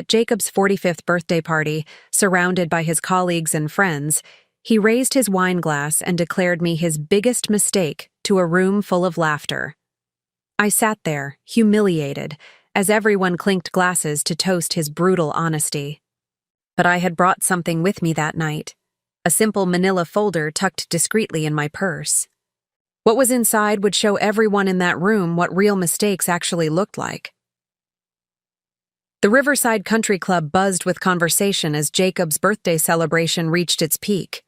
At Jacob's 45th birthday party, surrounded by his colleagues and friends, he raised his wine glass and declared me his biggest mistake to a room full of laughter. I sat there, humiliated, as everyone clinked glasses to toast his brutal honesty. But I had brought something with me that night, a simple manila folder tucked discreetly in my purse. What was inside would show everyone in that room what real mistakes actually looked like. The Riverside Country Club buzzed with conversation as Jacob's birthday celebration reached its peak.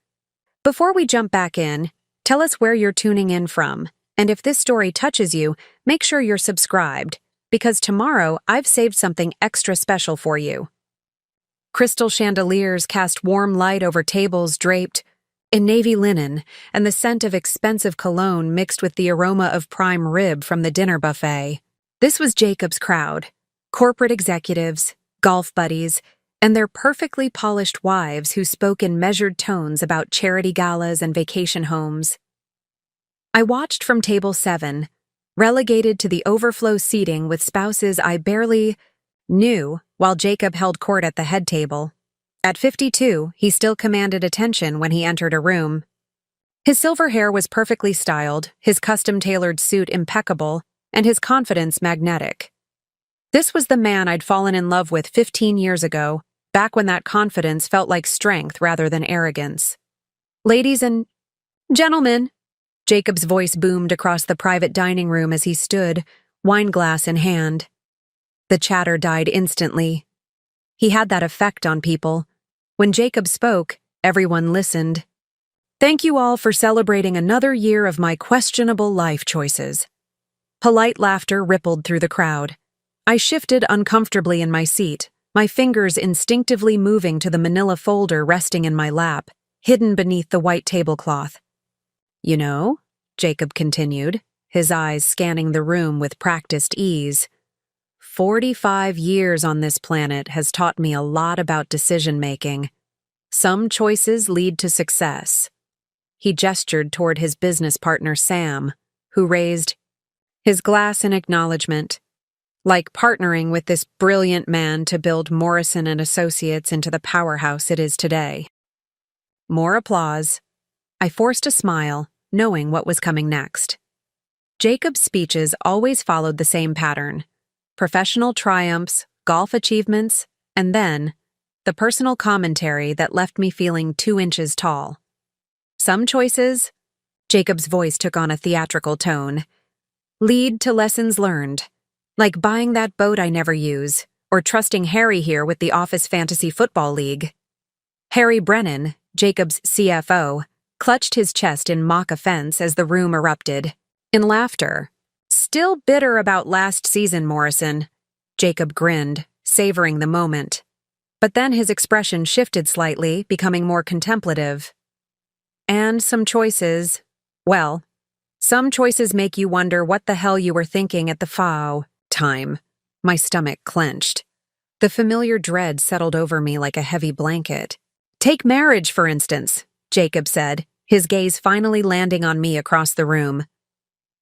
Before we jump back in, tell us where you're tuning in from, and if this story touches you, make sure you're subscribed, because tomorrow I've saved something extra special for you. Crystal chandeliers cast warm light over tables draped in navy linen, and the scent of expensive cologne mixed with the aroma of prime rib from the dinner buffet. This was Jacob's crowd: corporate executives, golf buddies, and their perfectly polished wives who spoke in measured tones about charity galas and vacation homes. I watched from table 7, relegated to the overflow seating with spouses I barely knew, while Jacob held court at the head table. At 52, he still commanded attention when he entered a room. His silver hair was perfectly styled, his custom-tailored suit impeccable, and his confidence magnetic. This was the man I'd fallen in love with 15 years ago, back when that confidence felt like strength rather than arrogance. "Ladies and gentlemen," Jacob's voice boomed across the private dining room as he stood, wineglass in hand. The chatter died instantly. He had that effect on people. When Jacob spoke, everyone listened. "Thank you all for celebrating another year of my questionable life choices." Polite laughter rippled through the crowd. I shifted uncomfortably in my seat, my fingers instinctively moving to the manila folder resting in my lap, hidden beneath the white tablecloth. "You know," Jacob continued, his eyes scanning the room with practiced ease, 45 years on this planet has taught me a lot about decision-making. Some choices lead to success." He gestured toward his business partner Sam, who raised his glass in acknowledgement. "Like partnering with this brilliant man to build Morrison and Associates into the powerhouse it is today." More applause. I forced a smile, knowing what was coming next. Jacob's speeches always followed the same pattern: professional triumphs, golf achievements, and then the personal commentary that left me feeling 2 inches tall. Some choices, Jacob's voice took on a theatrical tone, lead to lessons learned, like buying that boat I never use, or trusting Harry here with the Office Fantasy Football League. Harry Brennan, Jacob's CFO, clutched his chest in mock offense as the room erupted. In laughter. "Still bitter about last season, Morrison." Jacob grinned, savoring the moment. But then his expression shifted slightly, becoming more contemplative. "And some choices make you wonder what the hell you were thinking at the FAO time." My stomach clenched. The familiar dread settled over me like a heavy blanket. "Take marriage, for instance," Jacob said, his gaze finally landing on me across the room.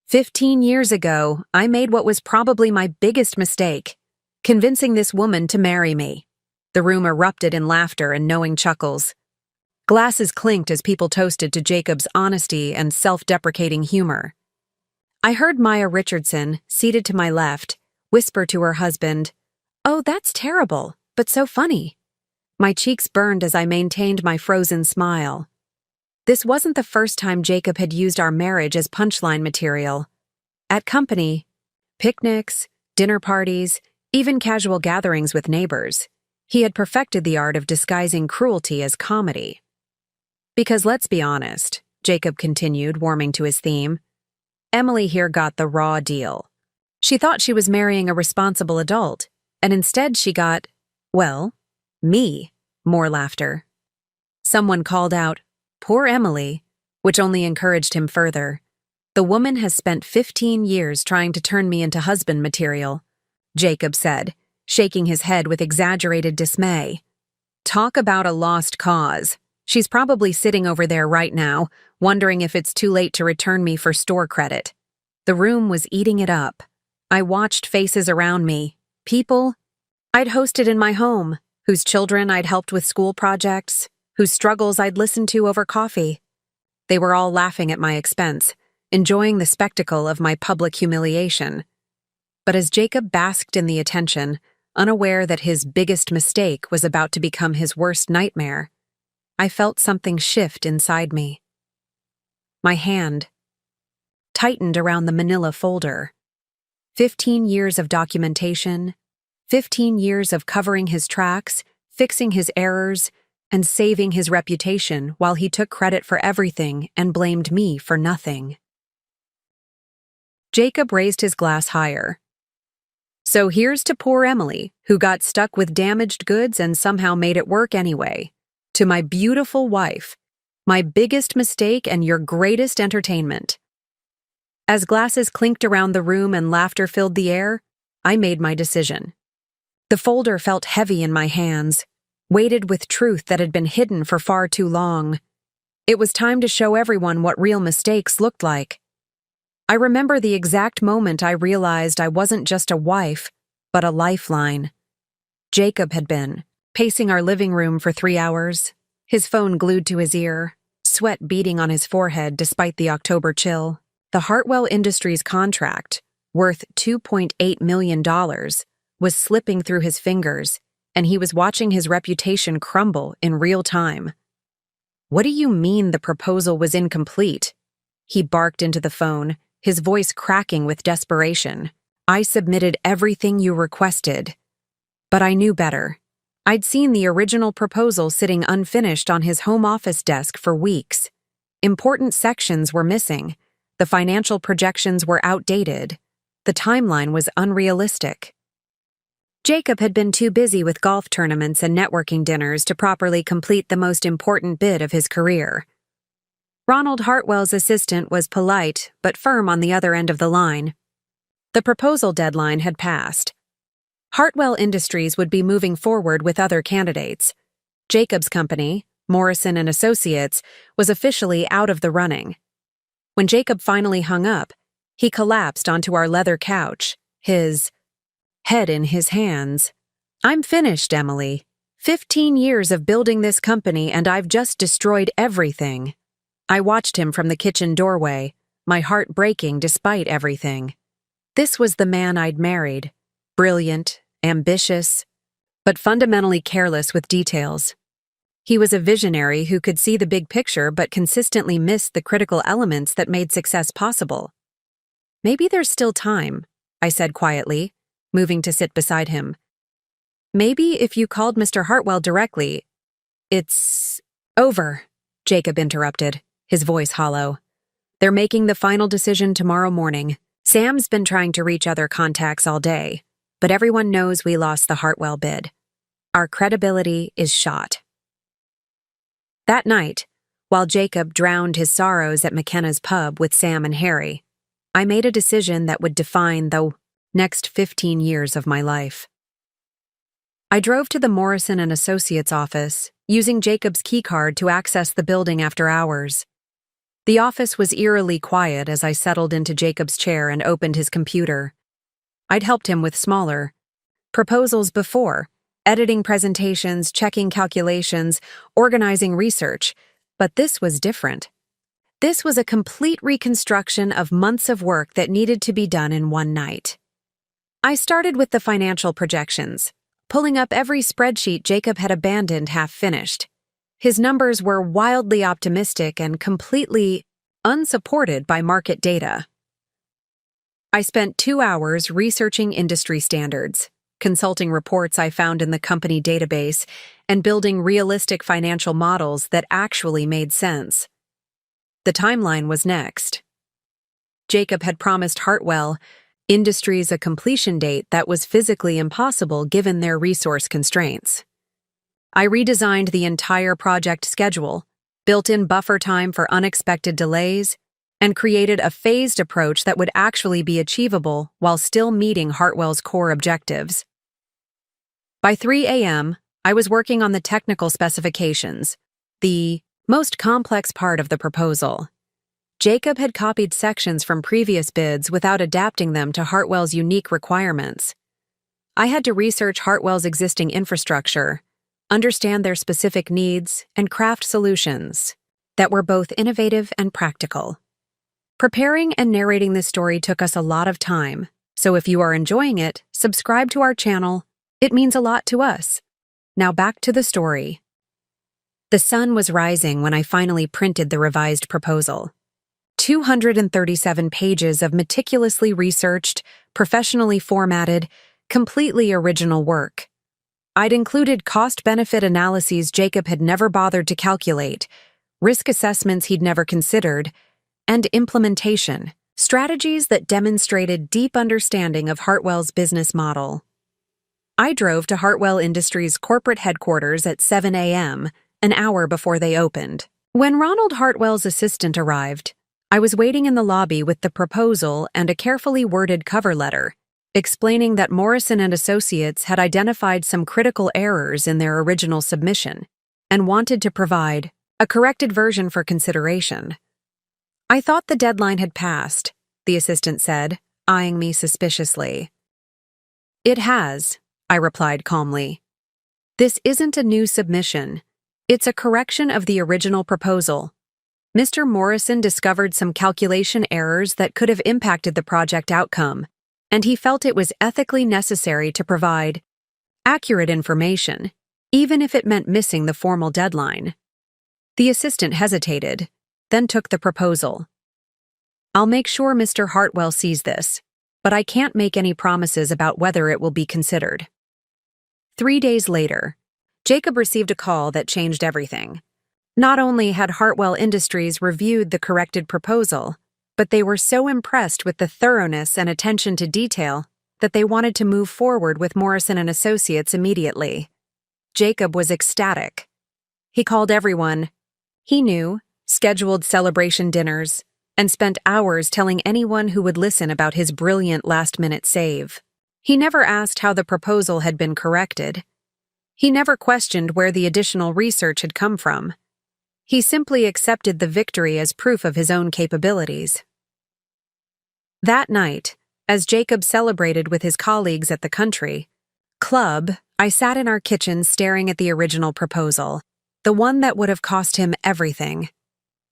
15 years ago, I made what was probably my biggest mistake, convincing this woman to marry me. The room erupted in laughter and knowing chuckles. Glasses clinked as people toasted to Jacob's honesty and self-deprecating humor. I heard Maya Richardson, seated to my left, whisper to her husband, "Oh, that's terrible, but so funny." My cheeks burned as I maintained my frozen smile. This wasn't the first time Jacob had used our marriage as punchline material. At company, picnics, dinner parties, even casual gatherings with neighbors, he had perfected the art of disguising cruelty as comedy. "Because let's be honest," Jacob continued, warming to his theme, "Emily here got the raw deal. She thought she was marrying a responsible adult, and instead she got, well, me." More laughter. Someone called out, "Poor Emily," which only encouraged him further. "The woman has spent 15 years trying to turn me into husband material," Jacob said, shaking his head with exaggerated dismay. "Talk about a lost cause. She's probably sitting over there right now, wondering if it's too late to return me for store credit." The room was eating it up. I watched faces around me, people I'd hosted in my home, whose children I'd helped with school projects, whose struggles I'd listened to over coffee. They were all laughing at my expense, enjoying the spectacle of my public humiliation. But as Jacob basked in the attention, unaware that his biggest mistake was about to become his worst nightmare, I felt something shift inside me. My hand tightened around the manila folder. 15 years of documentation, 15 years of covering his tracks, fixing his errors, and saving his reputation while he took credit for everything and blamed me for nothing. Jacob raised his glass higher. So here's to poor Emily, who got stuck with damaged goods and somehow made it work anyway. To my beautiful wife, my biggest mistake and your greatest entertainment. As glasses clinked around the room and laughter filled the air, I made my decision. The folder felt heavy in my hands, weighted with truth that had been hidden for far too long. It was time to show everyone what real mistakes looked like. I remember the exact moment I realized I wasn't just a wife, but a lifeline. Jacob had been pacing our living room for 3 hours, his phone glued to his ear, sweat beading on his forehead despite the October chill. The Hartwell Industries contract, worth $2.8 million, was slipping through his fingers, and he was watching his reputation crumble in real time. "What do you mean the proposal was incomplete?" He barked into the phone, his voice cracking with desperation. "I submitted everything you requested." But I knew better. I'd seen the original proposal sitting unfinished on his home office desk for weeks. Important sections were missing. The financial projections were outdated. The timeline was unrealistic. Jacob had been too busy with golf tournaments and networking dinners to properly complete the most important bid of his career. Ronald Hartwell's assistant was polite but firm on the other end of the line. The proposal deadline had passed. Hartwell Industries would be moving forward with other candidates. Jacob's company, Morrison & Associates, was officially out of the running. When Jacob finally hung up, he collapsed onto our leather couch, his head in his hands. "I'm finished, Emily. 15 years of building this company and I've just destroyed everything." I watched him from the kitchen doorway, my heart breaking despite everything. This was the man I'd married. Brilliant, ambitious, but fundamentally careless with details. He was a visionary who could see the big picture but consistently missed the critical elements that made success possible. "Maybe there's still time," I said quietly, moving to sit beside him. "Maybe if you called Mr. Hartwell directly." "It's over," Jacob interrupted, his voice hollow. "They're making the final decision tomorrow morning. Sam's been trying to reach other contacts all day, but everyone knows we lost the Hartwell bid. Our credibility is shot." That night, while Jacob drowned his sorrows at McKenna's pub with Sam and Harry, I made a decision that would define the next 15 years of my life. I drove to the Morrison & Associates office, using Jacob's keycard to access the building after hours. The office was eerily quiet as I settled into Jacob's chair and opened his computer. I'd helped him with smaller proposals before, editing presentations, checking calculations, organizing research, but this was different. This was a complete reconstruction of months of work that needed to be done in one night. I started with the financial projections, pulling up every spreadsheet Jacob had abandoned half-finished. His numbers were wildly optimistic and completely unsupported by market data. I spent 2 hours researching industry standards, consulting reports I found in the company database, and building realistic financial models that actually made sense. The timeline was next. Jacob had promised Hartwell Industries a completion date that was physically impossible given their resource constraints. I redesigned the entire project schedule, built in buffer time for unexpected delays, and created a phased approach that would actually be achievable while still meeting Hartwell's core objectives. By 3 a.m., I was working on the technical specifications, the most complex part of the proposal. Jacob had copied sections from previous bids without adapting them to Hartwell's unique requirements. I had to research Hartwell's existing infrastructure, understand their specific needs, and craft solutions that were both innovative and practical. Preparing and narrating this story took us a lot of time, so if you are enjoying it, subscribe to our channel. It means a lot to us. Now back to the story. The sun was rising when I finally printed the revised proposal. 237 pages of meticulously researched, professionally formatted, completely original work. I'd included cost-benefit analyses Jacob had never bothered to calculate, risk assessments he'd never considered, and implementation, strategies that demonstrated deep understanding of Hartwell's business model. I drove to Hartwell Industries' corporate headquarters at 7 a.m., an hour before they opened. When Ronald Hartwell's assistant arrived, I was waiting in the lobby with the proposal and a carefully worded cover letter, explaining that Morrison and Associates had identified some critical errors in their original submission and wanted to provide a corrected version for consideration. I thought the deadline had passed, the assistant said, eyeing me suspiciously. It has, I replied calmly. This isn't a new submission. It's a correction of the original proposal. Mr. Morrison discovered some calculation errors that could have impacted the project outcome, and he felt it was ethically necessary to provide accurate information, even if it meant missing the formal deadline. The assistant hesitated, then took the proposal. I'll make sure Mr. Hartwell sees this, but I can't make any promises about whether it will be considered. 3 days later, Jacob received a call that changed everything. Not only had Hartwell Industries reviewed the corrected proposal, but they were so impressed with the thoroughness and attention to detail that they wanted to move forward with Morrison and Associates immediately. Jacob was ecstatic. He called everyone he knew, scheduled celebration dinners, and spent hours telling anyone who would listen about his brilliant last-minute save. He never asked how the proposal had been corrected. He never questioned where the additional research had come from. He simply accepted the victory as proof of his own capabilities. That night, as Jacob celebrated with his colleagues at the country club, I sat in our kitchen staring at the original proposal, the one that would have cost him everything.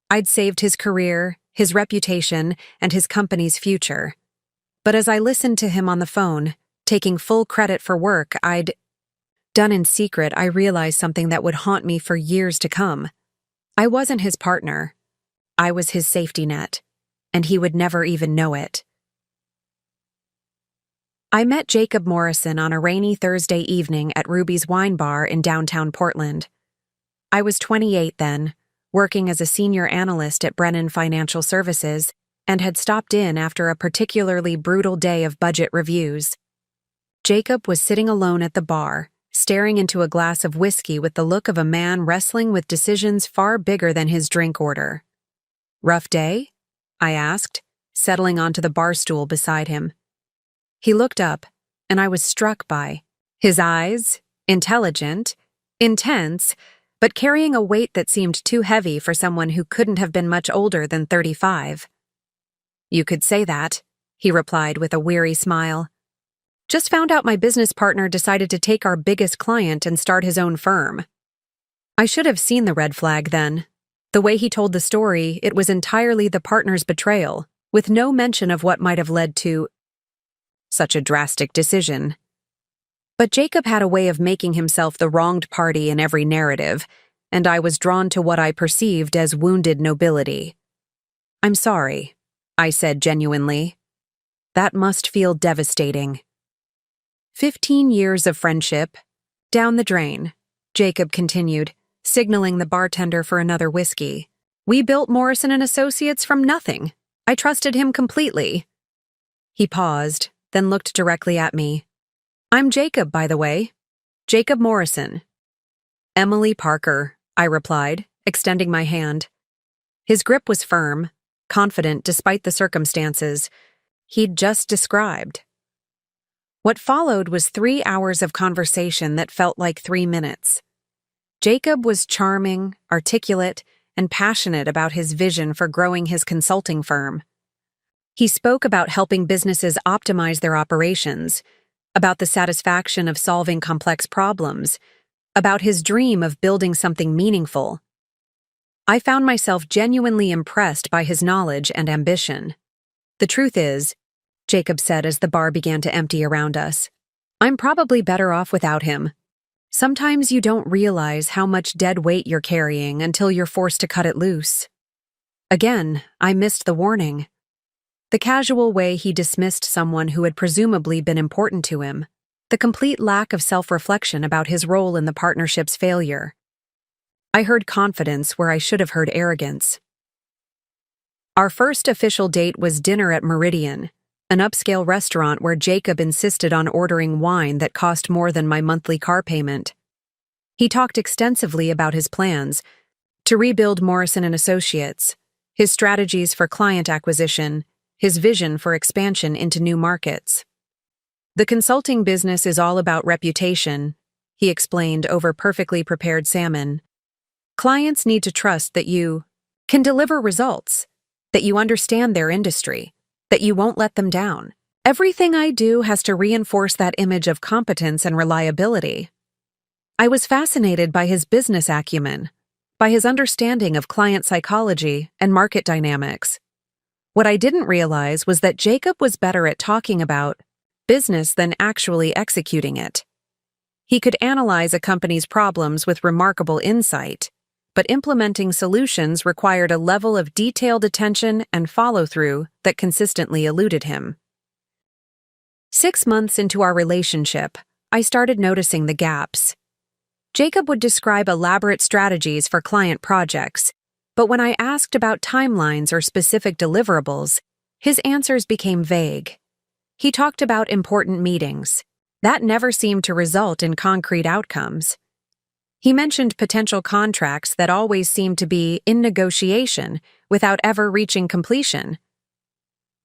I'd saved his career, his reputation, and his company's future. But as I listened to him on the phone, taking full credit for work I'd done in secret, I realized something that would haunt me for years to come. I wasn't his partner. I was his safety net, and he would never even know it. I met Jacob Morrison on a rainy Thursday evening at Ruby's Wine Bar in downtown Portland. I was 28 then, working as a senior analyst at Brennan Financial Services, and had stopped in after a particularly brutal day of budget reviews. Jacob was sitting alone at the bar, staring into a glass of whiskey with the look of a man wrestling with decisions far bigger than his drink order. "Rough day?" I asked, settling onto the bar stool beside him. He looked up, and I was struck by his eyes, intelligent, intense, but carrying a weight that seemed too heavy for someone who couldn't have been much older than 35. "You could say that," he replied with a weary smile. "Just found out my business partner decided to take our biggest client and start his own firm." I should have seen the red flag then. The way he told the story, it was entirely the partner's betrayal, with no mention of what might have led to such a drastic decision. But Jacob had a way of making himself the wronged party in every narrative, and I was drawn to what I perceived as wounded nobility. "I'm sorry," I said genuinely. "That must feel devastating." 15 years of friendship, down the drain, Jacob continued, signaling the bartender for another whiskey. "We built Morrison and Associates from nothing. I trusted him completely." He paused, then looked directly at me. "I'm Jacob, by the way. Jacob Morrison." "Emily Parker," I replied, extending my hand. His grip was firm, confident despite the circumstances he'd just described. What followed was 3 hours of conversation that felt like 3 minutes. Jacob was charming, articulate, and passionate about his vision for growing his consulting firm. He spoke about helping businesses optimize their operations, about the satisfaction of solving complex problems, about his dream of building something meaningful. I found myself genuinely impressed by his knowledge and ambition. "The truth is," Jacob said as the bar began to empty around us, "I'm probably better off without him. Sometimes you don't realize how much dead weight you're carrying until you're forced to cut it loose." Again, I missed the warning. The casual way he dismissed someone who had presumably been important to him, the complete lack of self-reflection about his role in the partnership's failure. I heard confidence where I should have heard arrogance. Our first official date was dinner at Meridian, an upscale restaurant where Jacob insisted on ordering wine that cost more than my monthly car payment. He talked extensively about his plans to rebuild Morrison & Associates, his strategies for client acquisition, his vision for expansion into new markets. "The consulting business is all about reputation," he explained over perfectly prepared salmon. "Clients need to trust that you can deliver results, that you understand their industry, that you won't let them down. Everything I do has to reinforce that image of competence and reliability." I was fascinated by his business acumen, by his understanding of client psychology and market dynamics. What I didn't realize was that Jacob was better at talking about business than actually executing it. He could analyze a company's problems with remarkable insight, but implementing solutions required a level of detailed attention and follow-through that consistently eluded him. 6 months into our relationship, I started noticing the gaps. Jacob would describe elaborate strategies for client projects, but when I asked about timelines or specific deliverables, his answers became vague. He talked about important meetings. That never seemed to result in concrete outcomes. He mentioned potential contracts that always seemed to be in negotiation without ever reaching completion.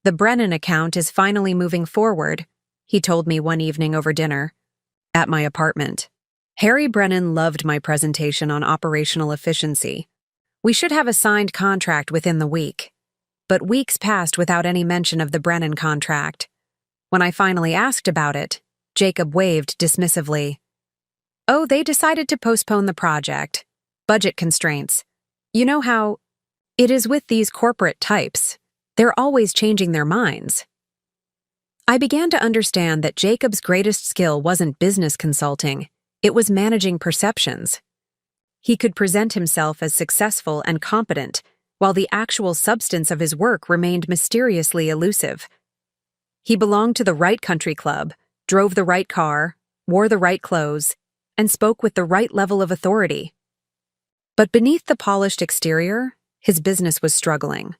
"The Brennan account is finally moving forward," he told me one evening over dinner, at my apartment. "Harry Brennan loved my presentation on operational efficiency. We should have a signed contract within the week." But weeks passed without any mention of the Brennan contract. When I finally asked about it, Jacob waved dismissively. "Oh, they decided to postpone the project. Budget constraints. You know how it is with these corporate types. They're always changing their minds." I began to understand that Jacob's greatest skill wasn't business consulting, it was managing perceptions. He could present himself as successful and competent, while the actual substance of his work remained mysteriously elusive. He belonged to the right country club, drove the right car, wore the right clothes, and spoke with the right level of authority. But beneath the polished exterior, his business was struggling.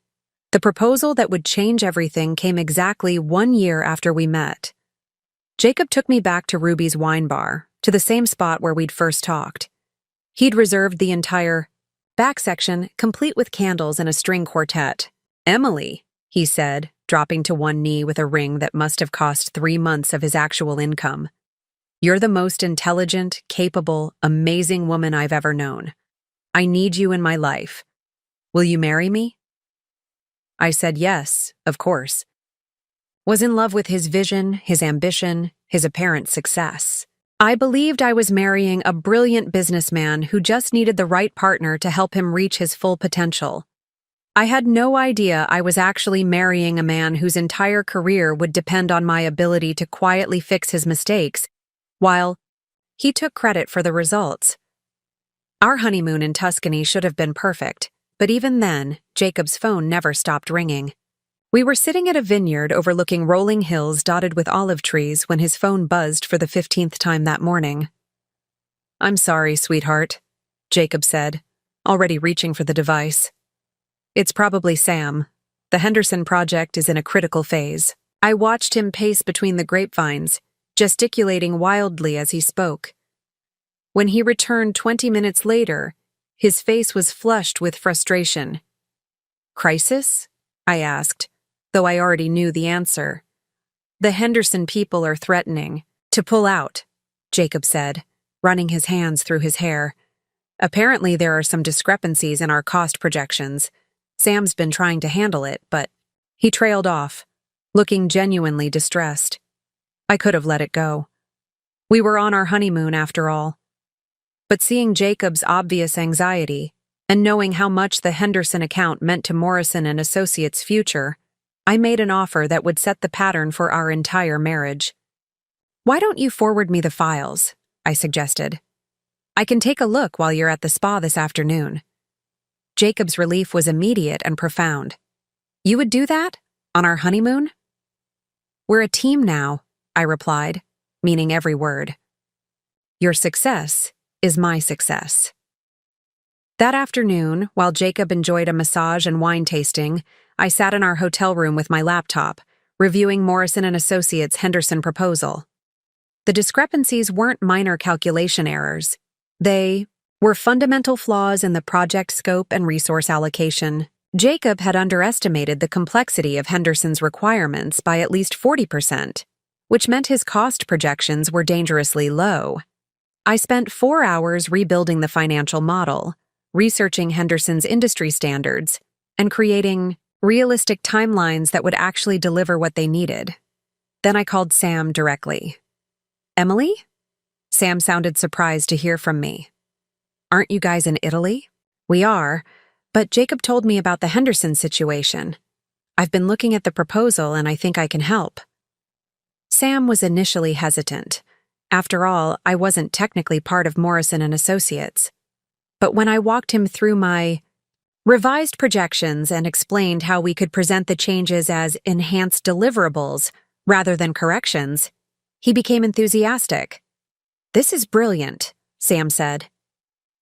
The proposal that would change everything came exactly 1 year after we met. Jacob took me back to Ruby's wine bar, to the same spot where we'd first talked. He'd reserved the entire back section, complete with candles and a string quartet. "Emily," he said, dropping to one knee with a ring that must have cost 3 months of his actual income. "You're the most intelligent, capable, amazing woman I've ever known. I need you in my life. Will you marry me?" I said yes, of course. Was in love with his vision, his ambition, his apparent success. I believed I was marrying a brilliant businessman who just needed the right partner to help him reach his full potential. I had no idea I was actually marrying a man whose entire career would depend on my ability to quietly fix his mistakes, while he took credit for the results. Our honeymoon in Tuscany should have been perfect, but even then, Jacob's phone never stopped ringing. We were sitting at a vineyard overlooking rolling hills dotted with olive trees when his phone buzzed for the 15th time that morning. "I'm sorry, sweetheart," Jacob said, already reaching for the device. "It's probably Sam. The Henderson project is in a critical phase." I watched him pace between the grapevines, gesticulating wildly as he spoke. When he returned 20 minutes later, his face was flushed with frustration. "Crisis?" I asked, though I already knew the answer. "The Henderson people are threatening to pull out," Jacob said, running his hands through his hair. "Apparently there are some discrepancies in our cost projections. Sam's been trying to handle it, but..." He trailed off, looking genuinely distressed. I could have let it go. We were on our honeymoon after all. But seeing Jacob's obvious anxiety, and knowing how much the Henderson account meant to Morrison and Associates' future, I made an offer that would set the pattern for our entire marriage. "Why don't you forward me the files?" I suggested. "I can take a look while you're at the spa this afternoon." Jacob's relief was immediate and profound. "You would do that? On our honeymoon?" "We're a team now," I replied, meaning every word. "Your success is my success." That afternoon, while Jacob enjoyed a massage and wine tasting, I sat in our hotel room with my laptop, reviewing Morrison and Associates' Henderson proposal. The discrepancies weren't minor calculation errors. They were fundamental flaws in the project scope and resource allocation. Jacob had underestimated the complexity of Henderson's requirements by at least 40%, which meant his cost projections were dangerously low. I spent 4 hours rebuilding the financial model, researching Henderson's industry standards, and creating realistic timelines that would actually deliver what they needed. Then I called Sam directly. "Emily?" Sam sounded surprised to hear from me. "Aren't you guys in Italy?" "We are, but Jacob told me about the Henderson situation. I've been looking at the proposal and I think I can help." Sam was initially hesitant. After all, I wasn't technically part of Morrison and Associates. But when I walked him through my revised projections and explained how we could present the changes as enhanced deliverables rather than corrections, he became enthusiastic. "This is brilliant," Sam said.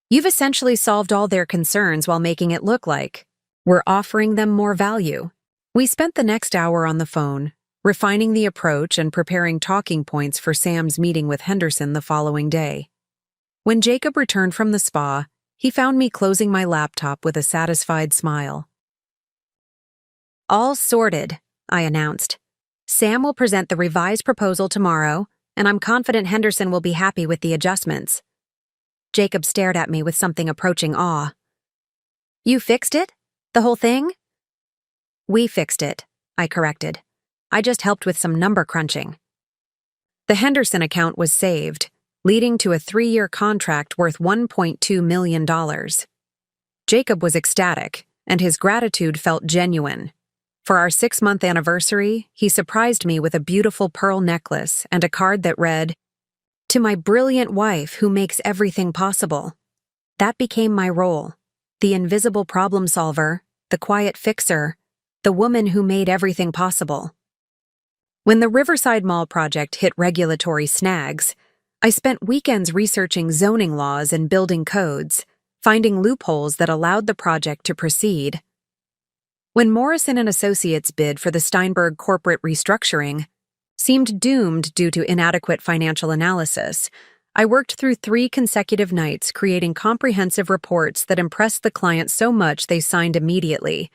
"You've essentially solved all their concerns while making it look like we're offering them more value." We spent the next hour on the phone, refining the approach and preparing talking points for Sam's meeting with Henderson the following day. When Jacob returned from the spa, he found me closing my laptop with a satisfied smile. "All sorted," I announced. "Sam will present the revised proposal tomorrow, and I'm confident Henderson will be happy with the adjustments." Jacob stared at me with something approaching awe. "You fixed it? The whole thing?" "We fixed it," I corrected. "I just helped with some number crunching." The Henderson account was saved, leading to a 3-year contract worth $1.2 million. Jacob was ecstatic, and his gratitude felt genuine. For our 6-month anniversary, he surprised me with a beautiful pearl necklace and a card that read, "To my brilliant wife who makes everything possible." That became my role, the invisible problem solver, the quiet fixer, the woman who made everything possible. When the Riverside Mall project hit regulatory snags, I spent weekends researching zoning laws and building codes, finding loopholes that allowed the project to proceed. When Morrison and Associates bid for the Steinberg corporate restructuring seemed doomed due to inadequate financial analysis, I worked through 3 consecutive nights creating comprehensive reports that impressed the client so much they signed immediately.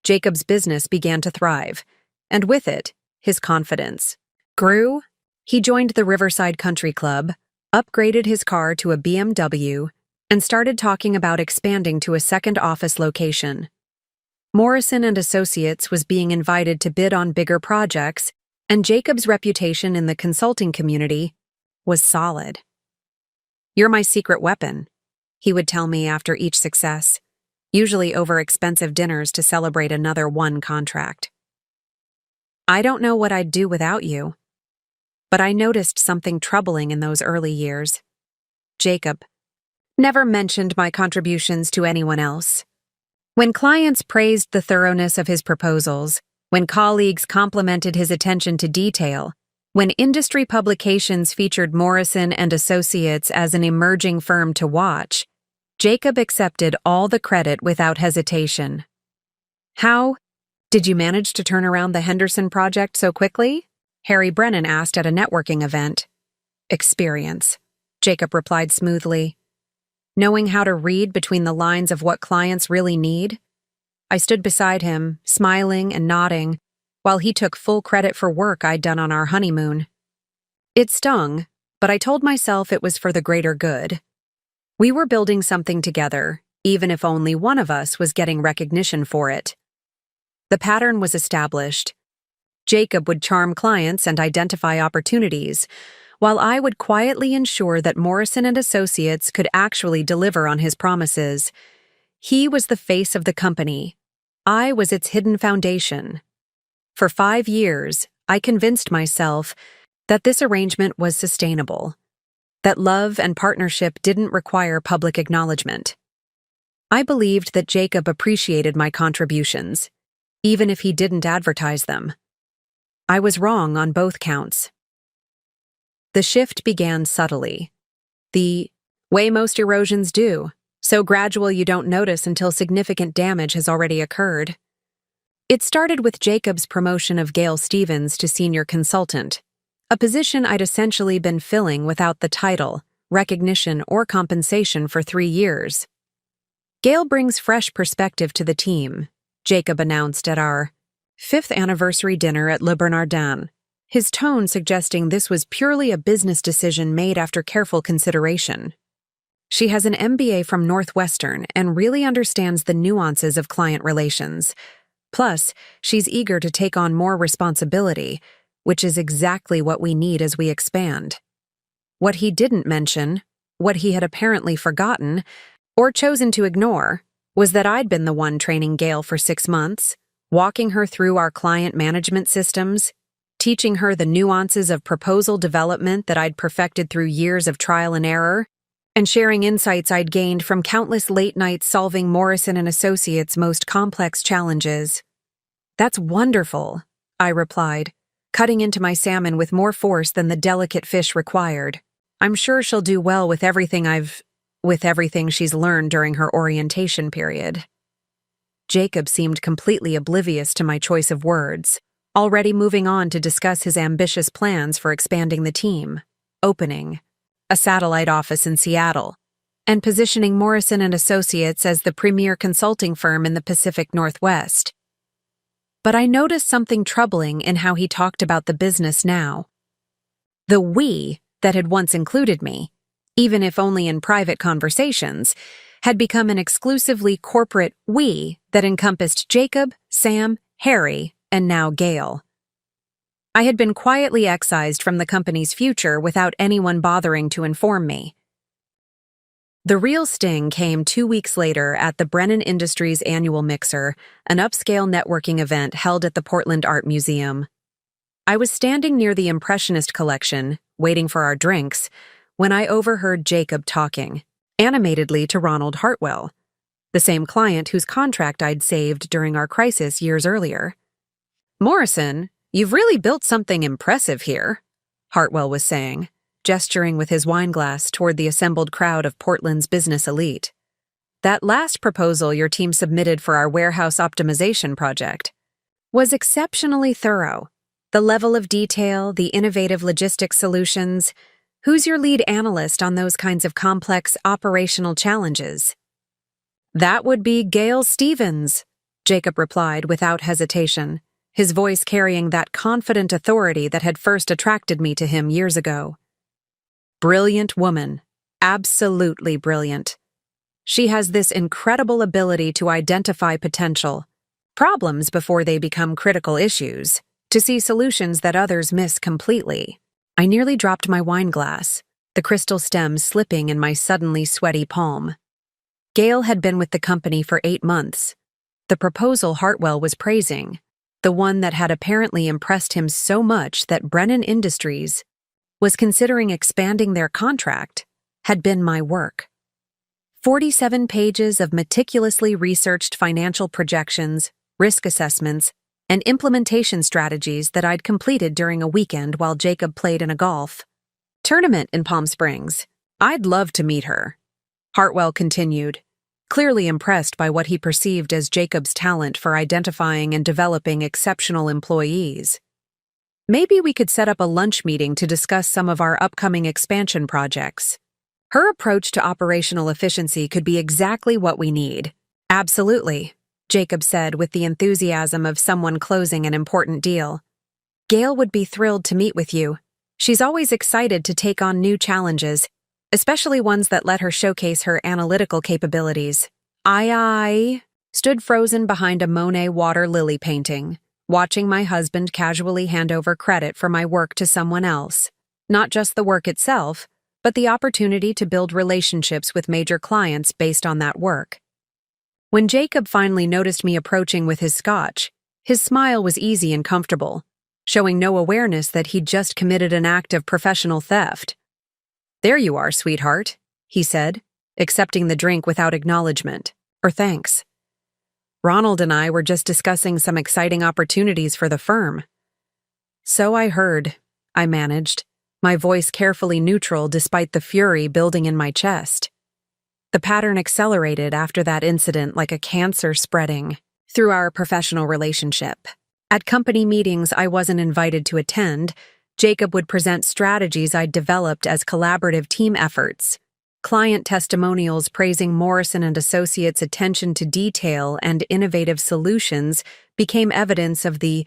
Jacob's business began to thrive, and with it, his confidence grew. He joined the Riverside Country Club, upgraded his car to a BMW, and started talking about expanding to a second office location. Morrison and Associates was being invited to bid on bigger projects, and Jacob's reputation in the consulting community was solid. "You're my secret weapon," he would tell me after each success, usually over expensive dinners to celebrate another won contract. "I don't know what I'd do without you." But I noticed something troubling in those early years. Jacob never mentioned my contributions to anyone else. When clients praised the thoroughness of his proposals, when colleagues complimented his attention to detail, when industry publications featured Morrison and Associates as an emerging firm to watch, Jacob accepted all the credit without hesitation. "How did you manage to turn around the Henderson project so quickly?" Harry Brennan asked at a networking event. "Experience," Jacob replied smoothly. "Knowing how to read between the lines of what clients really need?" I stood beside him, smiling and nodding, while he took full credit for work I'd done on our honeymoon. It stung, but I told myself it was for the greater good. We were building something together, even if only one of us was getting recognition for it. The pattern was established. Jacob would charm clients and identify opportunities, while I would quietly ensure that Morrison and Associates could actually deliver on his promises. He was the face of the company. I was its hidden foundation. For 5 years, I convinced myself that this arrangement was sustainable, that love and partnership didn't require public acknowledgement. I believed that Jacob appreciated my contributions, even if he didn't advertise them. I was wrong on both counts. The shift began subtly. The way most erosions do, so gradual you don't notice until significant damage has already occurred. It started with Jacob's promotion of Gail Stevens to senior consultant, a position I'd essentially been filling without the title, recognition, or compensation for 3 years. Gail brings fresh perspective to the team, Jacob announced at our 5th anniversary dinner at Le Bernardin, his tone suggesting this was purely a business decision made after careful consideration. She has an MBA from Northwestern and really understands the nuances of client relations. Plus, she's eager to take on more responsibility, which is exactly what we need as we expand. What he didn't mention, what he had apparently forgotten, or chosen to ignore, was that I'd been the one training Gail for 6 months, walking her through our client management systems, teaching her the nuances of proposal development that I'd perfected through years of trial and error, and sharing insights I'd gained from countless late nights solving Morrison and Associates' most complex challenges. "That's wonderful," I replied, cutting into my salmon with more force than the delicate fish required. "I'm sure she'll do well with everything she's learned during her orientation period." Jacob seemed completely oblivious to my choice of words, already moving on to discuss his ambitious plans for expanding the team, opening a satellite office in Seattle, and positioning Morrison and Associates as the premier consulting firm in the Pacific Northwest. But I noticed something troubling in how he talked about the business now. The "we" that had once included me, even if only in private conversations, had become an exclusively corporate "we" that encompassed Jacob, Sam, Harry, and now Gail. I had been quietly excised from the company's future without anyone bothering to inform me. The real sting came 2 weeks later at the Brennan Industries Annual Mixer, an upscale networking event held at the Portland Art Museum. I was standing near the Impressionist collection, waiting for our drinks, when I overheard Jacob talking, animatedly to Ronald Hartwell, the same client whose contract I'd saved during our crisis years earlier. "Morrison, you've really built something impressive here," Hartwell was saying, gesturing with his wineglass toward the assembled crowd of Portland's business elite. "That last proposal your team submitted for our warehouse optimization project was exceptionally thorough. The level of detail, the innovative logistics solutions. Who's your lead analyst on those kinds of complex operational challenges?" "That would be Gail Stevens," Jacob replied without hesitation, his voice carrying that confident authority that had first attracted me to him years ago. "Brilliant woman. Absolutely brilliant. She has this incredible ability to identify potential problems before they become critical issues, to see solutions that others miss completely." I nearly dropped my wine glass, the crystal stem slipping in my suddenly sweaty palm. Gail had been with the company for 8 months. The proposal Hartwell was praising, the one that had apparently impressed him so much that Brennan Industries was considering expanding their contract, had been my work. 47 pages of meticulously researched financial projections, risk assessments, and implementation strategies that I'd completed during a weekend while Jacob played in a golf tournament in Palm Springs. "I'd love to meet her," Hartwell continued, clearly impressed by what he perceived as Jacob's talent for identifying and developing exceptional employees. "Maybe we could set up a lunch meeting to discuss some of our upcoming expansion projects. Her approach to operational efficiency could be exactly what we need." "Absolutely," Jacob said with the enthusiasm of someone closing an important deal. "Gail would be thrilled to meet with you. She's always excited to take on new challenges, especially ones that let her showcase her analytical capabilities." I stood frozen behind a Monet water lily painting, watching my husband casually hand over credit for my work to someone else. Not just the work itself, but the opportunity to build relationships with major clients based on that work. When Jacob finally noticed me approaching with his scotch, his smile was easy and comfortable, showing no awareness that he'd just committed an act of professional theft. "There you are, sweetheart," he said, accepting the drink without acknowledgement, or thanks. "Ronald and I were just discussing some exciting opportunities for the firm." "So I heard," I managed, my voice carefully neutral despite the fury building in my chest. The pattern accelerated after that incident like a cancer spreading through our professional relationship. At company meetings I wasn't invited to attend, Jacob would present strategies I'd developed as collaborative team efforts. Client testimonials praising Morrison & Associates' attention to detail and innovative solutions became evidence of the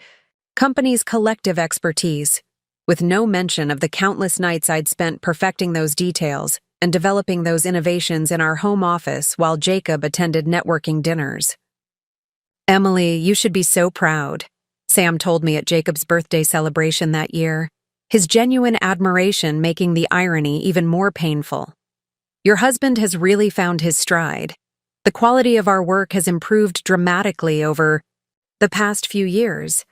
company's collective expertise, with no mention of the countless nights I'd spent perfecting those details and developing those innovations in our home office while Jacob attended networking dinners. "Emily, you should be so proud," Sam told me at Jacob's birthday celebration that year, his genuine admiration making the irony even more painful. "Your husband has really found his stride. The quality of our work has improved dramatically over the past few years.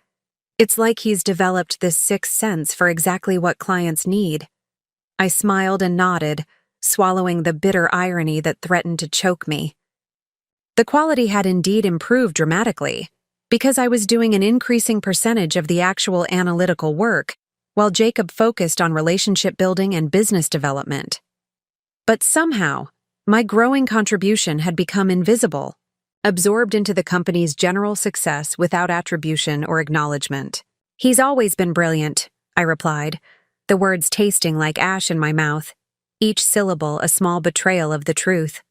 It's like he's developed this sixth sense for exactly what clients need." I smiled and nodded, swallowing the bitter irony that threatened to choke me. The quality had indeed improved dramatically, because I was doing an increasing percentage of the actual analytical work, while Jacob focused on relationship building and business development. But somehow, my growing contribution had become invisible, absorbed into the company's general success without attribution or acknowledgement. "He's always been brilliant," I replied, the words tasting like ash in my mouth, each syllable a small betrayal of the truth.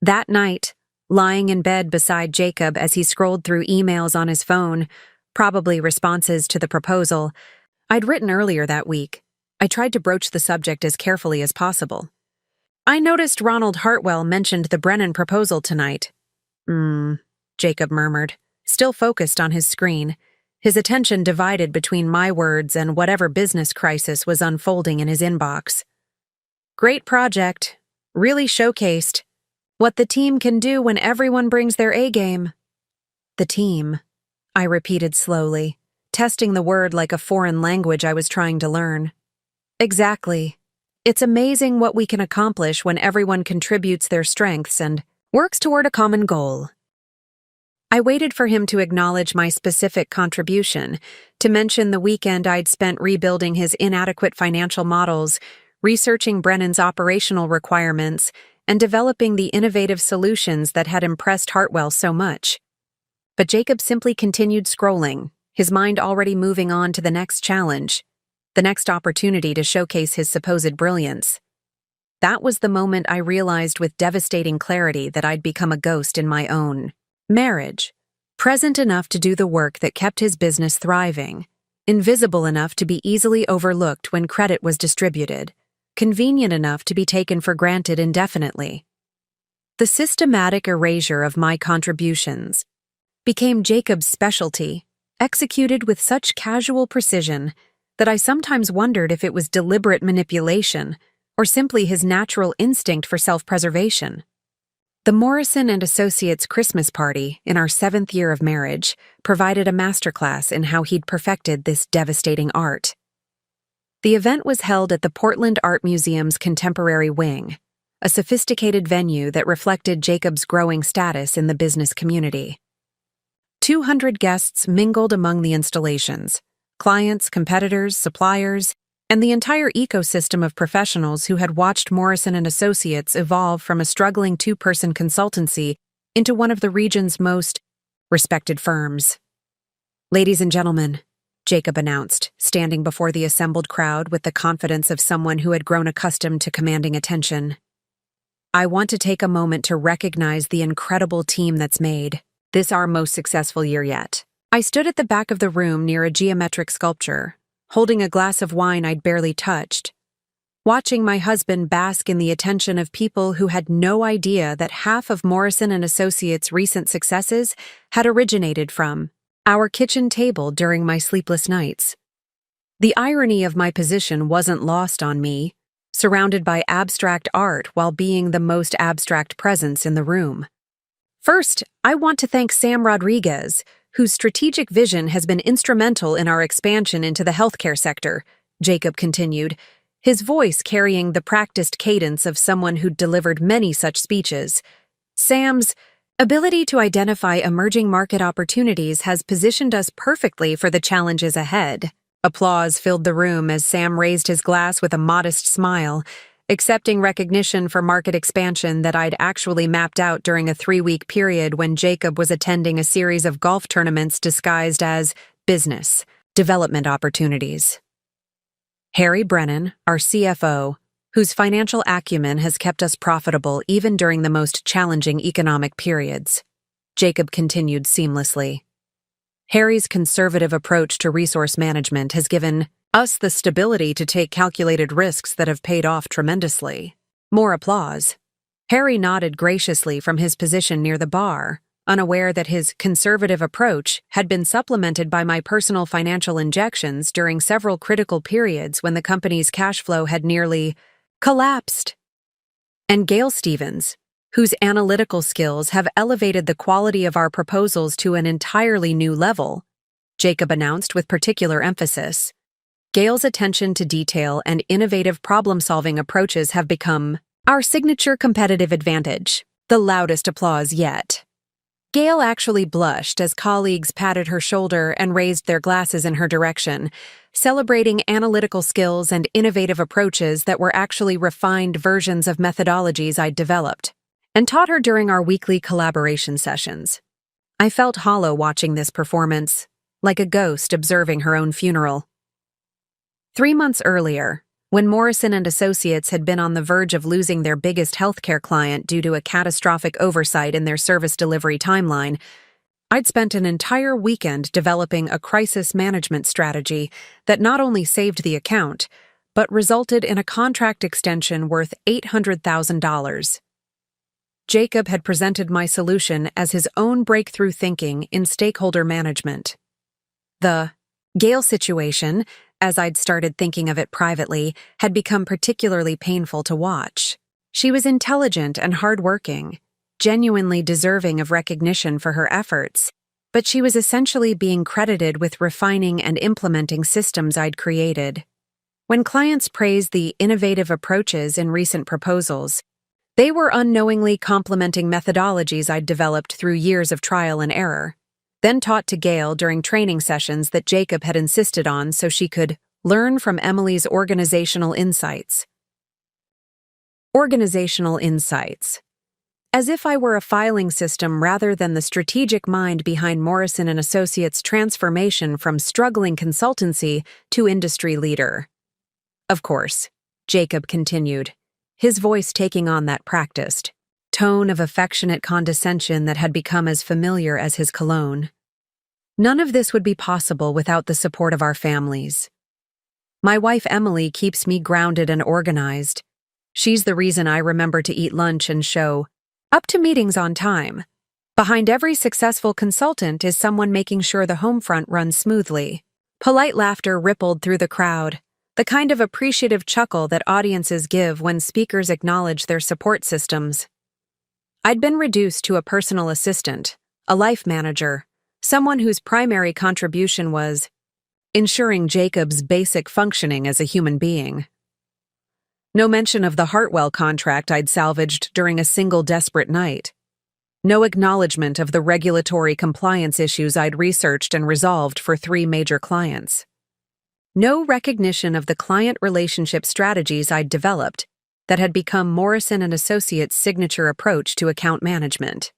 That night, lying in bed beside Jacob as he scrolled through emails on his phone, probably responses to the proposal I'd written earlier that week, I tried to broach the subject as carefully as possible. "I noticed Ronald Hartwell mentioned the Brennan proposal tonight." Jacob murmured, still focused on his screen, his attention divided between my words and whatever business crisis was unfolding in his inbox. "Great project. Really showcased what the team can do when everyone brings their A-game." "The team," I repeated slowly, testing the word like a foreign language I was trying to learn. "Exactly. It's amazing what we can accomplish when everyone contributes their strengths and works toward a common goal." I waited for him to acknowledge my specific contribution, to mention the weekend I'd spent rebuilding his inadequate financial models, researching Brennan's operational requirements, and developing the innovative solutions that had impressed Hartwell so much. But Jacob simply continued scrolling, his mind already moving on to the next challenge, the next opportunity to showcase his supposed brilliance. That was the moment I realized with devastating clarity that I'd become a ghost in my own marriage, present enough to do the work that kept his business thriving, invisible enough to be easily overlooked when credit was distributed, convenient enough to be taken for granted indefinitely. The systematic erasure of my contributions became Jacob's specialty, executed with such casual precision that I sometimes wondered if it was deliberate manipulation or simply his natural instinct for self-preservation. The Morrison & Associates Christmas party in our 7th year of marriage provided a masterclass in how he'd perfected this devastating art. The event was held at the Portland Art Museum's Contemporary Wing, a sophisticated venue that reflected Jacob's growing status in the business community. 200 guests mingled among the installations, clients, competitors, suppliers, and the entire ecosystem of professionals who had watched Morrison & Associates evolve from a struggling two-person consultancy into one of the region's most respected firms. "Ladies and gentlemen," Jacob announced, standing before the assembled crowd with the confidence of someone who had grown accustomed to commanding attention, "I want to take a moment to recognize the incredible team that's made this our most successful year yet." I stood at the back of the room near a geometric sculpture, holding a glass of wine I'd barely touched, watching my husband bask in the attention of people who had no idea that half of Morrison & Associates' recent successes had originated from our kitchen table during my sleepless nights. The irony of my position wasn't lost on me, surrounded by abstract art while being the most abstract presence in the room. First, I want to thank Sam Rodriguez, whose strategic vision has been instrumental in our expansion into the healthcare sector, Jacob continued, his voice carrying the practiced cadence of someone who'd delivered many such speeches. Sam's ability to identify emerging market opportunities has positioned us perfectly for the challenges ahead. Applause filled the room as Sam raised his glass with a modest smile, accepting recognition for market expansion that I'd actually mapped out during a 3-week period when Jacob was attending a series of golf tournaments disguised as business development opportunities. Harry Brennan, our CFO, whose financial acumen has kept us profitable even during the most challenging economic periods, Jacob continued seamlessly. Harry's conservative approach to resource management has given us the stability to take calculated risks that have paid off tremendously. More applause. Harry nodded graciously from his position near the bar, unaware that his conservative approach had been supplemented by my personal financial injections during several critical periods when the company's cash flow had nearly collapsed. And Gail Stevens, whose analytical skills have elevated the quality of our proposals to an entirely new level, Jacob announced with particular emphasis. Gail's attention to detail and innovative problem-solving approaches have become our signature competitive advantage. The loudest applause yet. Gail actually blushed as colleagues patted her shoulder and raised their glasses in her direction, celebrating analytical skills and innovative approaches that were actually refined versions of methodologies I'd developed and taught her during our weekly collaboration sessions. I felt hollow watching this performance, like a ghost observing her own funeral. 3 months earlier, when Morrison and Associates had been on the verge of losing their biggest healthcare client due to a catastrophic oversight in their service delivery timeline, I'd spent an entire weekend developing a crisis management strategy that not only saved the account, but resulted in a contract extension worth $800,000. Jacob had presented my solution as his own breakthrough thinking in stakeholder management. The Gail situation, as I'd started thinking of it privately, had become particularly painful to watch. She was intelligent and hardworking, genuinely deserving of recognition for her efforts, but she was essentially being credited with refining and implementing systems I'd created. When clients praised the innovative approaches in recent proposals, they were unknowingly complementing methodologies I'd developed through years of trial and error, then taught to Gail during training sessions that Jacob had insisted on so she could learn from Emily's organizational insights. Organizational insights. As if I were a filing system rather than the strategic mind behind Morrison and Associates' transformation from struggling consultancy to industry leader. Of course, Jacob continued, his voice taking on that practiced tone of affectionate condescension that had become as familiar as his cologne. None of this would be possible without the support of our families. My wife Emily keeps me grounded and organized. She's the reason I remember to eat lunch and show up to meetings on time. Behind every successful consultant is someone making sure the home front runs smoothly. Polite laughter rippled through the crowd, the kind of appreciative chuckle that audiences give when speakers acknowledge their support systems. I'd been reduced to a personal assistant, a life manager, someone whose primary contribution was ensuring Jacob's basic functioning as a human being. No mention of the Hartwell contract I'd salvaged during a single desperate night. No acknowledgement of the regulatory compliance issues I'd researched and resolved for 3 major clients. No recognition of the client relationship strategies I'd developed that had become Morrison and Associates' signature approach to account management.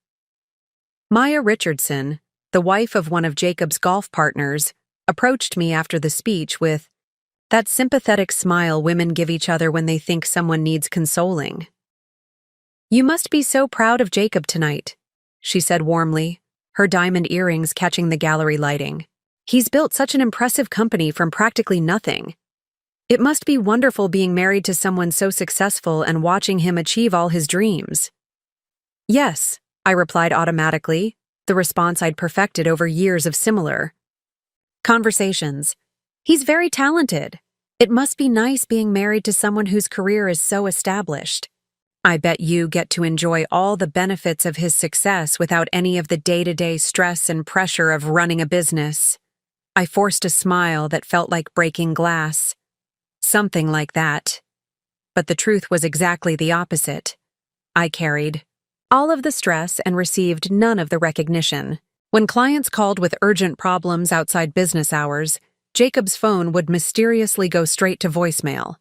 Maya Richardson, the wife of one of Jacob's golf partners, approached me after the speech with that sympathetic smile women give each other when they think someone needs consoling. "You must be so proud of Jacob tonight," she said warmly, her diamond earrings catching the gallery lighting. "He's built such an impressive company from practically nothing. It must be wonderful being married to someone so successful and watching him achieve all his dreams." "Yes," I replied automatically, the response I'd perfected over years of similar conversations. He's very talented. It must be nice being married to someone whose career is so established. I bet you get to enjoy all the benefits of his success without any of the day-to-day stress and pressure of running a business. I forced a smile that felt like breaking glass. Something like that. But the truth was exactly the opposite. I carried all of the stress and received none of the recognition. When clients called with urgent problems outside business hours, Jacob's phone would mysteriously go straight to voicemail.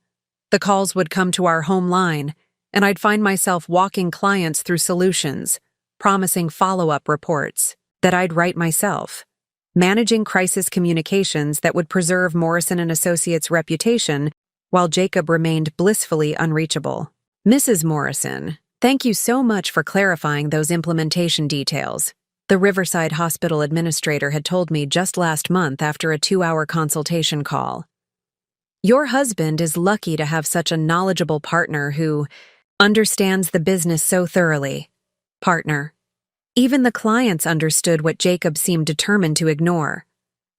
The calls would come to our home line, and I'd find myself walking clients through solutions, promising follow-up reports that I'd write myself, managing crisis communications that would preserve Morrison & Associates' reputation while Jacob remained blissfully unreachable. Mrs. Morrison, thank you so much for clarifying those implementation details. The Riverside Hospital administrator had told me just last month after a 2-hour consultation call. Your husband is lucky to have such a knowledgeable partner who understands the business so thoroughly. Partner. Even the clients understood what Jacob seemed determined to ignore,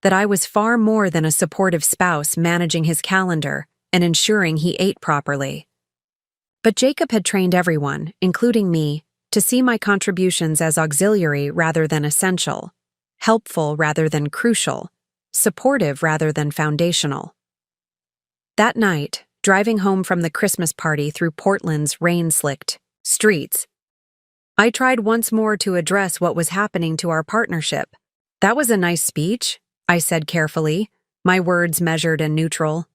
that I was far more than a supportive spouse managing his calendar and ensuring he ate properly. But Jacob had trained everyone, including me, to see my contributions as auxiliary rather than essential, helpful rather than crucial, supportive rather than foundational. That night, driving home from the Christmas party through Portland's rain-slicked streets, I tried once more to address what was happening to our partnership. That was a nice speech, I said carefully, my words measured and neutral.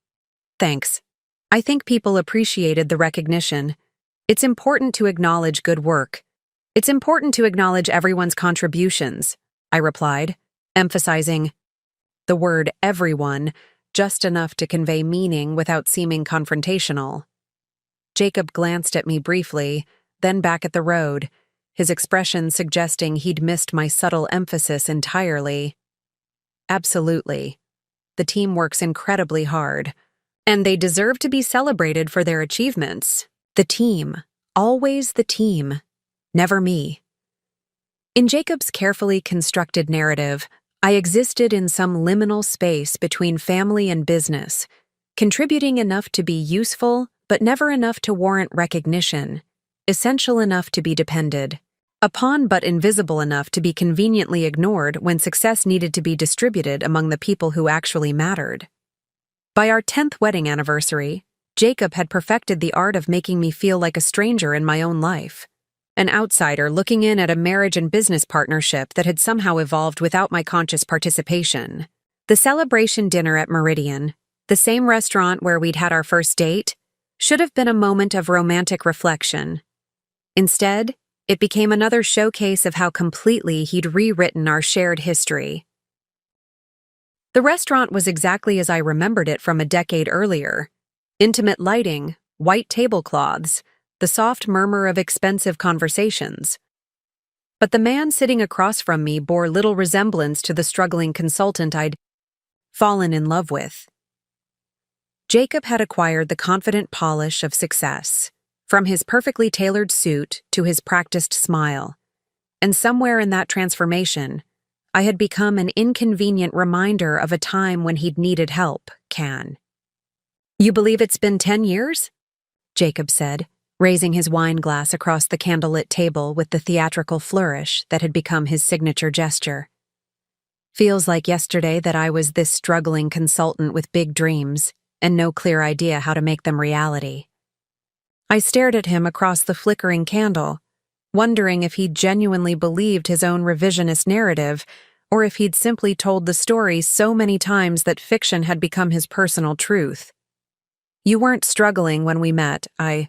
Thanks. I think people appreciated the recognition. It's important to acknowledge good work. It's important to acknowledge everyone's contributions, I replied, emphasizing the word everyone just enough to convey meaning without seeming confrontational. Jacob glanced at me briefly, then back at the road, his expression suggesting he'd missed my subtle emphasis entirely. Absolutely. The team works incredibly hard, and they deserve to be celebrated for their achievements. The team. Always the team. Never me. In Jacob's carefully constructed narrative, I existed in some liminal space between family and business, contributing enough to be useful, but never enough to warrant recognition, essential enough to be depended upon but invisible enough to be conveniently ignored when success needed to be distributed among the people who actually mattered. By our 10th wedding anniversary, Jacob had perfected the art of making me feel like a stranger in my own life, an outsider looking in at a marriage and business partnership that had somehow evolved without my conscious participation. The celebration dinner at Meridian, the same restaurant where we'd had our first date, should have been a moment of romantic reflection. Instead, it became another showcase of how completely he'd rewritten our shared history. The restaurant was exactly as I remembered it from a decade earlier. Intimate lighting, white tablecloths, the soft murmur of expensive conversations. But the man sitting across from me bore little resemblance to the struggling consultant I'd fallen in love with. Jacob had acquired the confident polish of success, from his perfectly tailored suit to his practiced smile. And somewhere in that transformation, I had become an inconvenient reminder of a time when he'd needed help, You believe it's been 10 years? Jacob said, raising his wine glass across the candlelit table with the theatrical flourish that had become his signature gesture. Feels like yesterday that I was this struggling consultant with big dreams and no clear idea how to make them reality. I stared at him across the flickering candle, wondering if he genuinely believed his own revisionist narrative or if he'd simply told the story so many times that fiction had become his personal truth. You weren't struggling when we met, I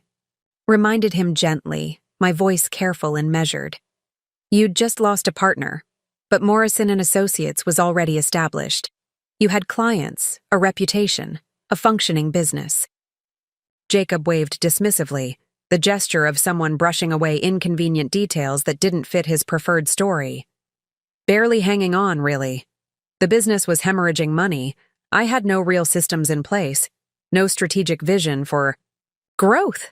reminded him gently, my voice careful and measured. You'd just lost a partner, but Morrison & Associates was already established. You had clients, a reputation, a functioning business. Jacob waved dismissively, the gesture of someone brushing away inconvenient details that didn't fit his preferred story. Barely hanging on, really. The business was hemorrhaging money. I had no real systems in place, no strategic vision for growth.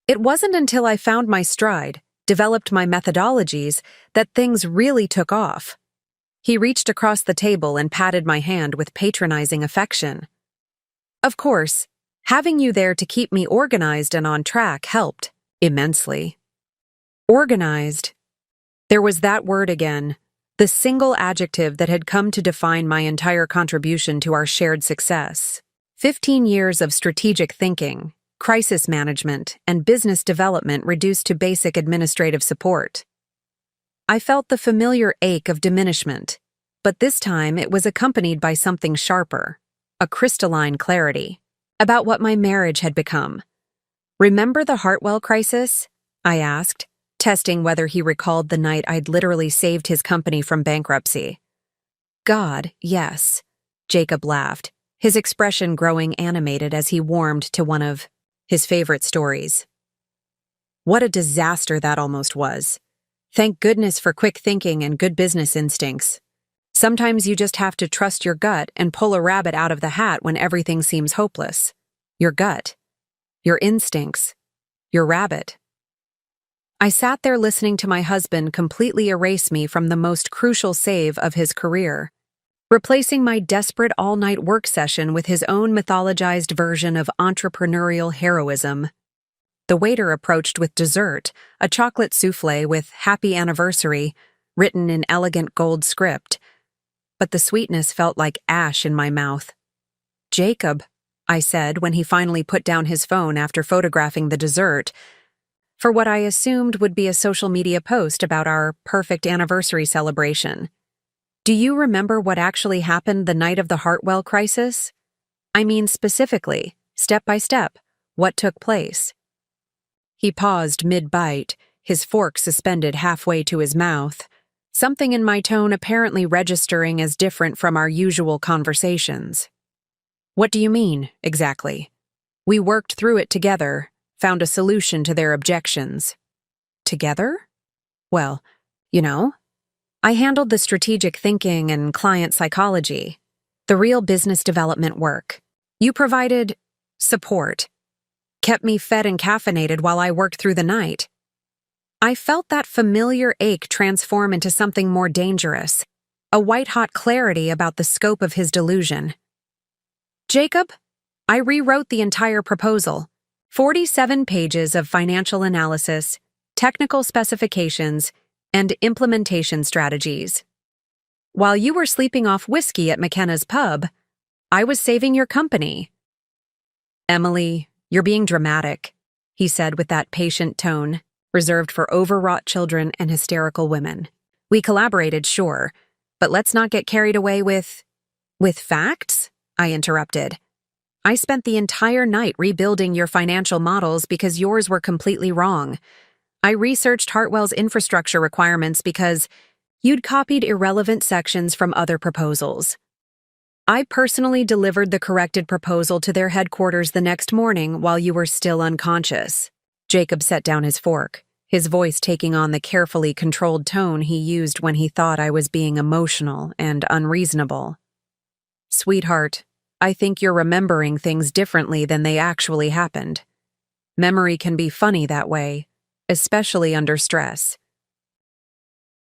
It wasn't until I found my stride, developed my methodologies, that things really took off. He reached across the table and patted my hand with patronizing affection. Of course, having you there to keep me organized and on track helped immensely. Organized. There was that word again, the single adjective that had come to define my entire contribution to our shared success. 15 years of strategic thinking, crisis management, and business development reduced to basic administrative support. I felt the familiar ache of diminishment, but this time it was accompanied by something sharper, a crystalline clarity, about what my marriage had become. Remember the Hartwell crisis? I asked, testing whether he recalled the night I'd literally saved his company from bankruptcy. God, yes. Jacob laughed, his expression growing animated as he warmed to one of his favorite stories. What a disaster that almost was. Thank goodness for quick thinking and good business instincts. Sometimes you just have to trust your gut and pull a rabbit out of the hat when everything seems hopeless. Your gut. Your instincts. Your rabbit. I sat there listening to my husband completely erase me from the most crucial save of his career, replacing my desperate all-night work session with his own mythologized version of entrepreneurial heroism. The waiter approached with dessert, a chocolate souffle with "Happy Anniversary" written in elegant gold script, but the sweetness felt like ash in my mouth. "Jacob," I said when he finally put down his phone after photographing the dessert, for what I assumed would be a social media post about our perfect anniversary celebration. "Do you remember what actually happened the night of the Hartwell crisis? I mean specifically, step by step, what took place?" He paused mid-bite, his fork suspended halfway to his mouth, something in my tone apparently registering as different from our usual conversations. "What do you mean, exactly?" "We worked through it together, found a solution to their objections." "Together?" "Well, I handled the strategic thinking and client psychology, the real business development work. You provided support, kept me fed and caffeinated while I worked through the night." I felt that familiar ache transform into something more dangerous, a white-hot clarity about the scope of his delusion. "Jacob, I rewrote the entire proposal. 47 pages of financial analysis, technical specifications, and implementation strategies. While you were sleeping off whiskey at McKenna's pub, I was saving your company." "Emily, you're being dramatic," he said with that patient tone, reserved for overwrought children and hysterical women. "We collaborated, sure, but let's not get carried away with facts?" I interrupted. "I spent the entire night rebuilding your financial models because yours were completely wrong. I researched Hartwell's infrastructure requirements because you'd copied irrelevant sections from other proposals. I personally delivered the corrected proposal to their headquarters the next morning while you were still unconscious." Jacob set down his fork, his voice taking on the carefully controlled tone he used when he thought I was being emotional and unreasonable. "Sweetheart, I think you're remembering things differently than they actually happened. Memory can be funny that way, especially under stress."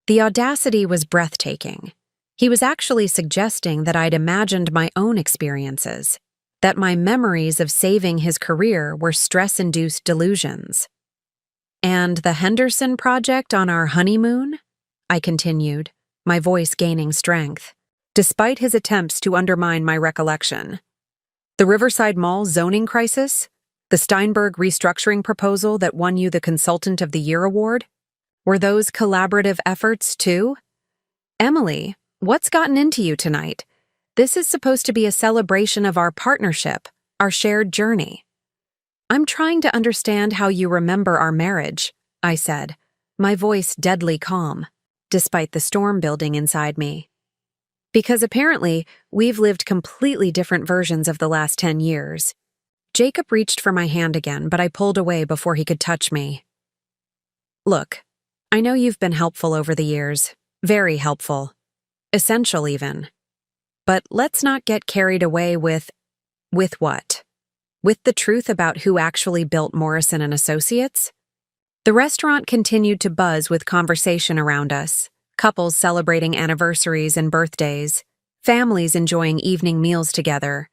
The audacity was breathtaking. He was actually suggesting that I'd imagined my own experiences, that my memories of saving his career were stress-induced delusions. "And the Henderson project on our honeymoon?" I continued, my voice gaining strength, despite his attempts to undermine my recollection. "The Riverside Mall zoning crisis? The Steinberg restructuring proposal that won you the Consultant of the Year award? Were those collaborative efforts too? Emily, what's gotten into you tonight? This is supposed to be a celebration of our partnership, our shared journey." "I'm trying to understand how you remember our marriage," I said, my voice deadly calm, despite the storm building inside me. "Because apparently, we've lived completely different versions of the last 10 years. Jacob reached for my hand again, but I pulled away before he could touch me. "Look, I know you've been helpful over the years, very helpful, essential even. But let's not get carried away with what? With the truth about who actually built Morrison and Associates? The restaurant continued to buzz with conversation around us, couples celebrating anniversaries and birthdays, families enjoying evening meals together.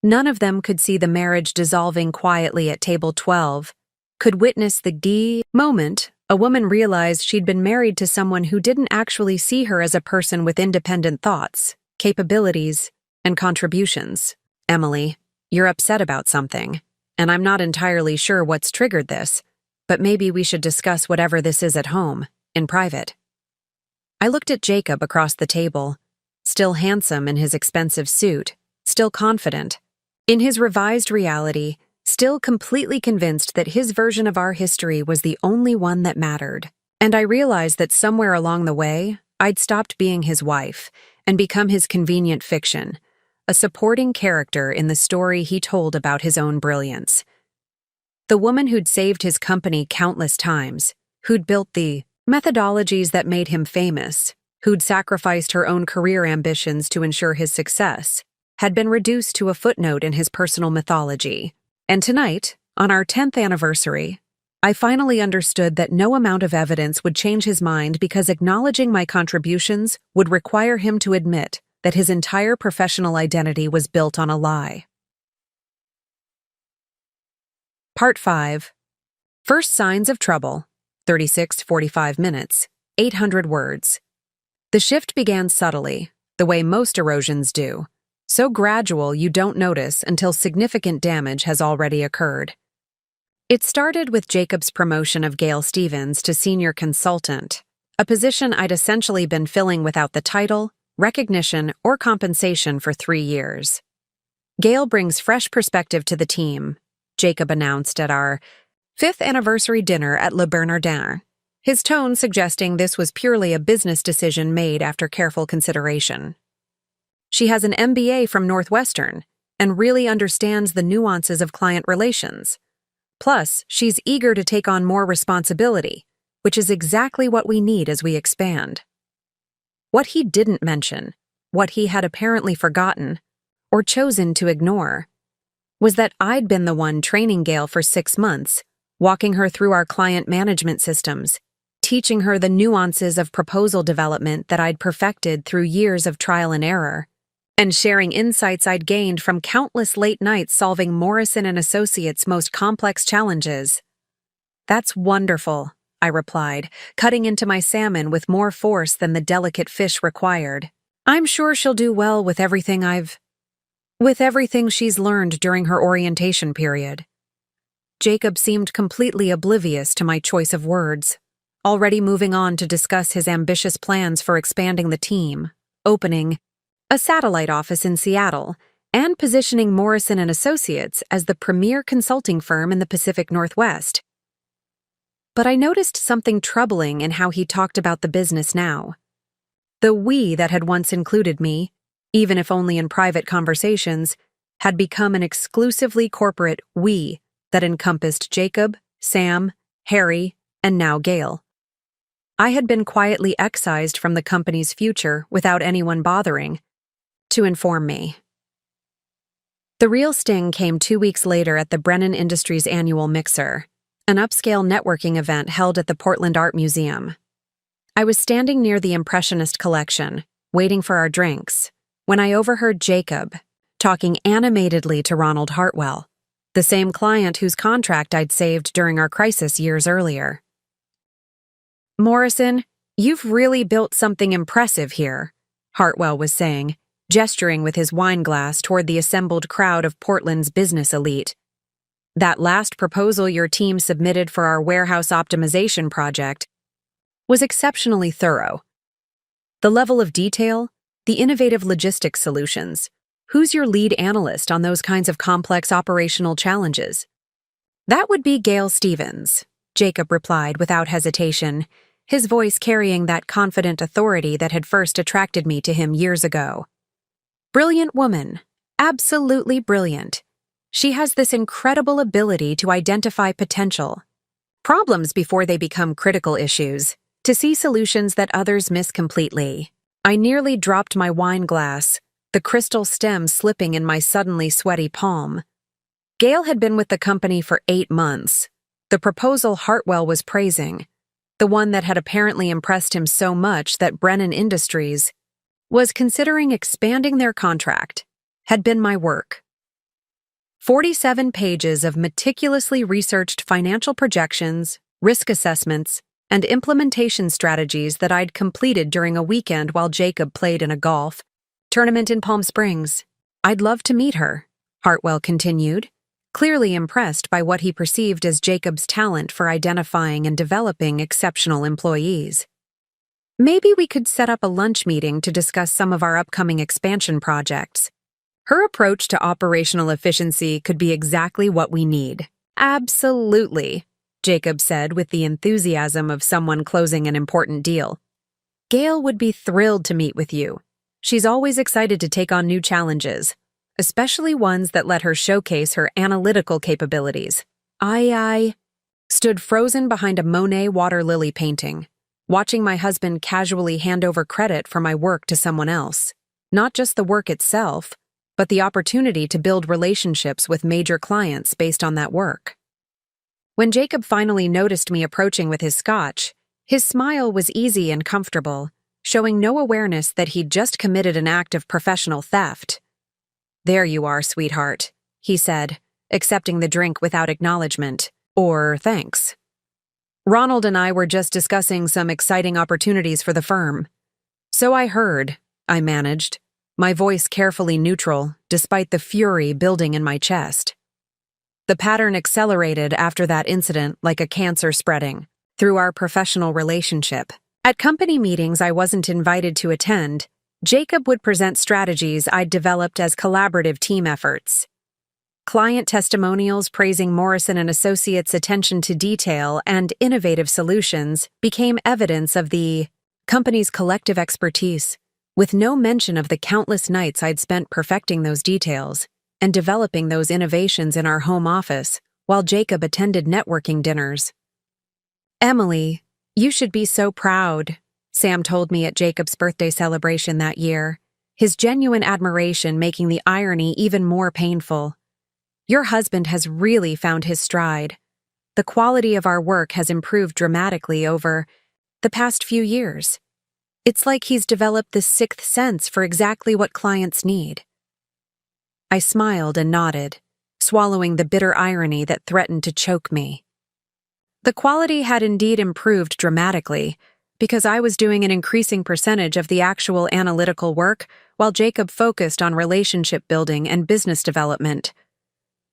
None of them could see the marriage dissolving quietly at table 12, could witness the moment a woman realized she'd been married to someone who didn't actually see her as a person with independent thoughts, capabilities, and contributions. Emily, you're upset about something, and I'm not entirely sure what's triggered this, but maybe we should discuss whatever this is at home, in private. I looked at Jacob across the table, still handsome in his expensive suit, still confident. In his revised reality, still completely convinced that his version of our history was the only one that mattered. And I realized that somewhere along the way, I'd stopped being his wife and become his convenient fiction, a supporting character in the story he told about his own brilliance. The woman who'd saved his company countless times, who'd built the methodologies that made him famous, who'd sacrificed her own career ambitions to ensure his success, had been reduced to a footnote in his personal mythology. And tonight, on our 10th anniversary, I finally understood that no amount of evidence would change his mind because acknowledging my contributions would require him to admit that his entire professional identity was built on a lie. Part 5. First signs of trouble. 36-45 minutes. 800 words. The shift began subtly, the way most erosions do. So gradual you don't notice until significant damage has already occurred. It started with Jacob's promotion of Gail Stevens to senior consultant, a position I'd essentially been filling without the title, recognition, or compensation for 3 years. Gail brings fresh perspective to the team, Jacob announced at our 5th anniversary dinner at Le Bernardin, his tone suggesting this was purely a business decision made after careful consideration. She has an MBA from Northwestern and really understands the nuances of client relations. Plus, she's eager to take on more responsibility, which is exactly what we need as we expand. What he didn't mention, what he had apparently forgotten, or chosen to ignore, was that I'd been the one training Gail for 6 months, walking her through our client management systems, teaching her the nuances of proposal development that I'd perfected through years of trial and error, and sharing insights I'd gained from countless late nights solving Morrison & Associates' most complex challenges. "That's wonderful," I replied, cutting into my salmon with more force than the delicate fish required. "I'm sure she'll do well with everything she's learned during her orientation period." Jacob seemed completely oblivious to my choice of words, already moving on to discuss his ambitious plans for expanding the team, opening a satellite office in Seattle, and positioning Morrison & Associates as the premier consulting firm in the Pacific Northwest. But I noticed something troubling in how he talked about the business now. The we that had once included me, even if only in private conversations, had become an exclusively corporate we that encompassed Jacob, Sam, Harry, and now Gail. I had been quietly excised from the company's future without anyone bothering to inform me. The real sting came 2 weeks later at the Brennan Industries annual Mixer, an upscale networking event held at the Portland Art Museum. I was standing near the Impressionist collection, waiting for our drinks, when I overheard Jacob talking animatedly to Ronald Hartwell, the same client whose contract I'd saved during our crisis years earlier. "Morrison, you've really built something impressive here," Hartwell was saying, gesturing with his wine glass toward the assembled crowd of Portland's business elite. "That last proposal your team submitted for our warehouse optimization project was exceptionally thorough. The level of detail, the innovative logistics solutions. Who's your lead analyst on those kinds of complex operational challenges?" "That would be Gail Stevens," Jacob replied without hesitation, his voice carrying that confident authority that had first attracted me to him years ago. "Brilliant woman. Absolutely brilliant. She has this incredible ability to identify potential problems before they become critical issues, to see solutions that others miss completely." I nearly dropped my wine glass, the crystal stem slipping in my suddenly sweaty palm. Gail had been with the company for 8 months, The proposal Hartwell was praising, the one that had apparently impressed him so much that Brennan Industries was considering expanding their contract, had been my work. 47 pages of meticulously researched financial projections, risk assessments, and implementation strategies that I'd completed during a weekend while Jacob played in a golf tournament in Palm Springs. I'd love to meet her, Hartwell continued, clearly impressed by what he perceived as Jacob's talent for identifying and developing exceptional employees. Maybe we could set up a lunch meeting to discuss some of our upcoming expansion projects. Her approach to operational efficiency could be exactly what we need. Absolutely, Jacob said with the enthusiasm of someone closing an important deal. Gail would be thrilled to meet with you. She's always excited to take on new challenges, especially ones that let her showcase her analytical capabilities. I stood frozen behind a Monet water lily painting, watching my husband casually hand over credit for my work to someone else. Not just the work itself, but the opportunity to build relationships with major clients based on that work. When Jacob finally noticed me approaching with his scotch, his smile was easy and comfortable, showing no awareness that he'd just committed an act of professional theft. "There you are, sweetheart," he said, accepting the drink without acknowledgement, or thanks. "Ronald and I were just discussing some exciting opportunities for the firm." "So I heard," I managed, my voice carefully neutral, despite the fury building in my chest. The pattern accelerated after that incident like a cancer spreading through our professional relationship. At company meetings I wasn't invited to attend, Jacob would present strategies I'd developed as collaborative team efforts. Client testimonials praising Morrison & Associates' attention to detail and innovative solutions became evidence of the company's collective expertise, with no mention of the countless nights I'd spent perfecting those details and developing those innovations in our home office while Jacob attended networking dinners. "Emily, you should be so proud," Sam told me at Jacob's birthday celebration that year, his genuine admiration making the irony even more painful. "Your husband has really found his stride. The quality of our work has improved dramatically over the past few years. It's like he's developed this sixth sense for exactly what clients need." I smiled and nodded, swallowing the bitter irony that threatened to choke me. The quality had indeed improved dramatically, because I was doing an increasing percentage of the actual analytical work while Jacob focused on relationship building and business development.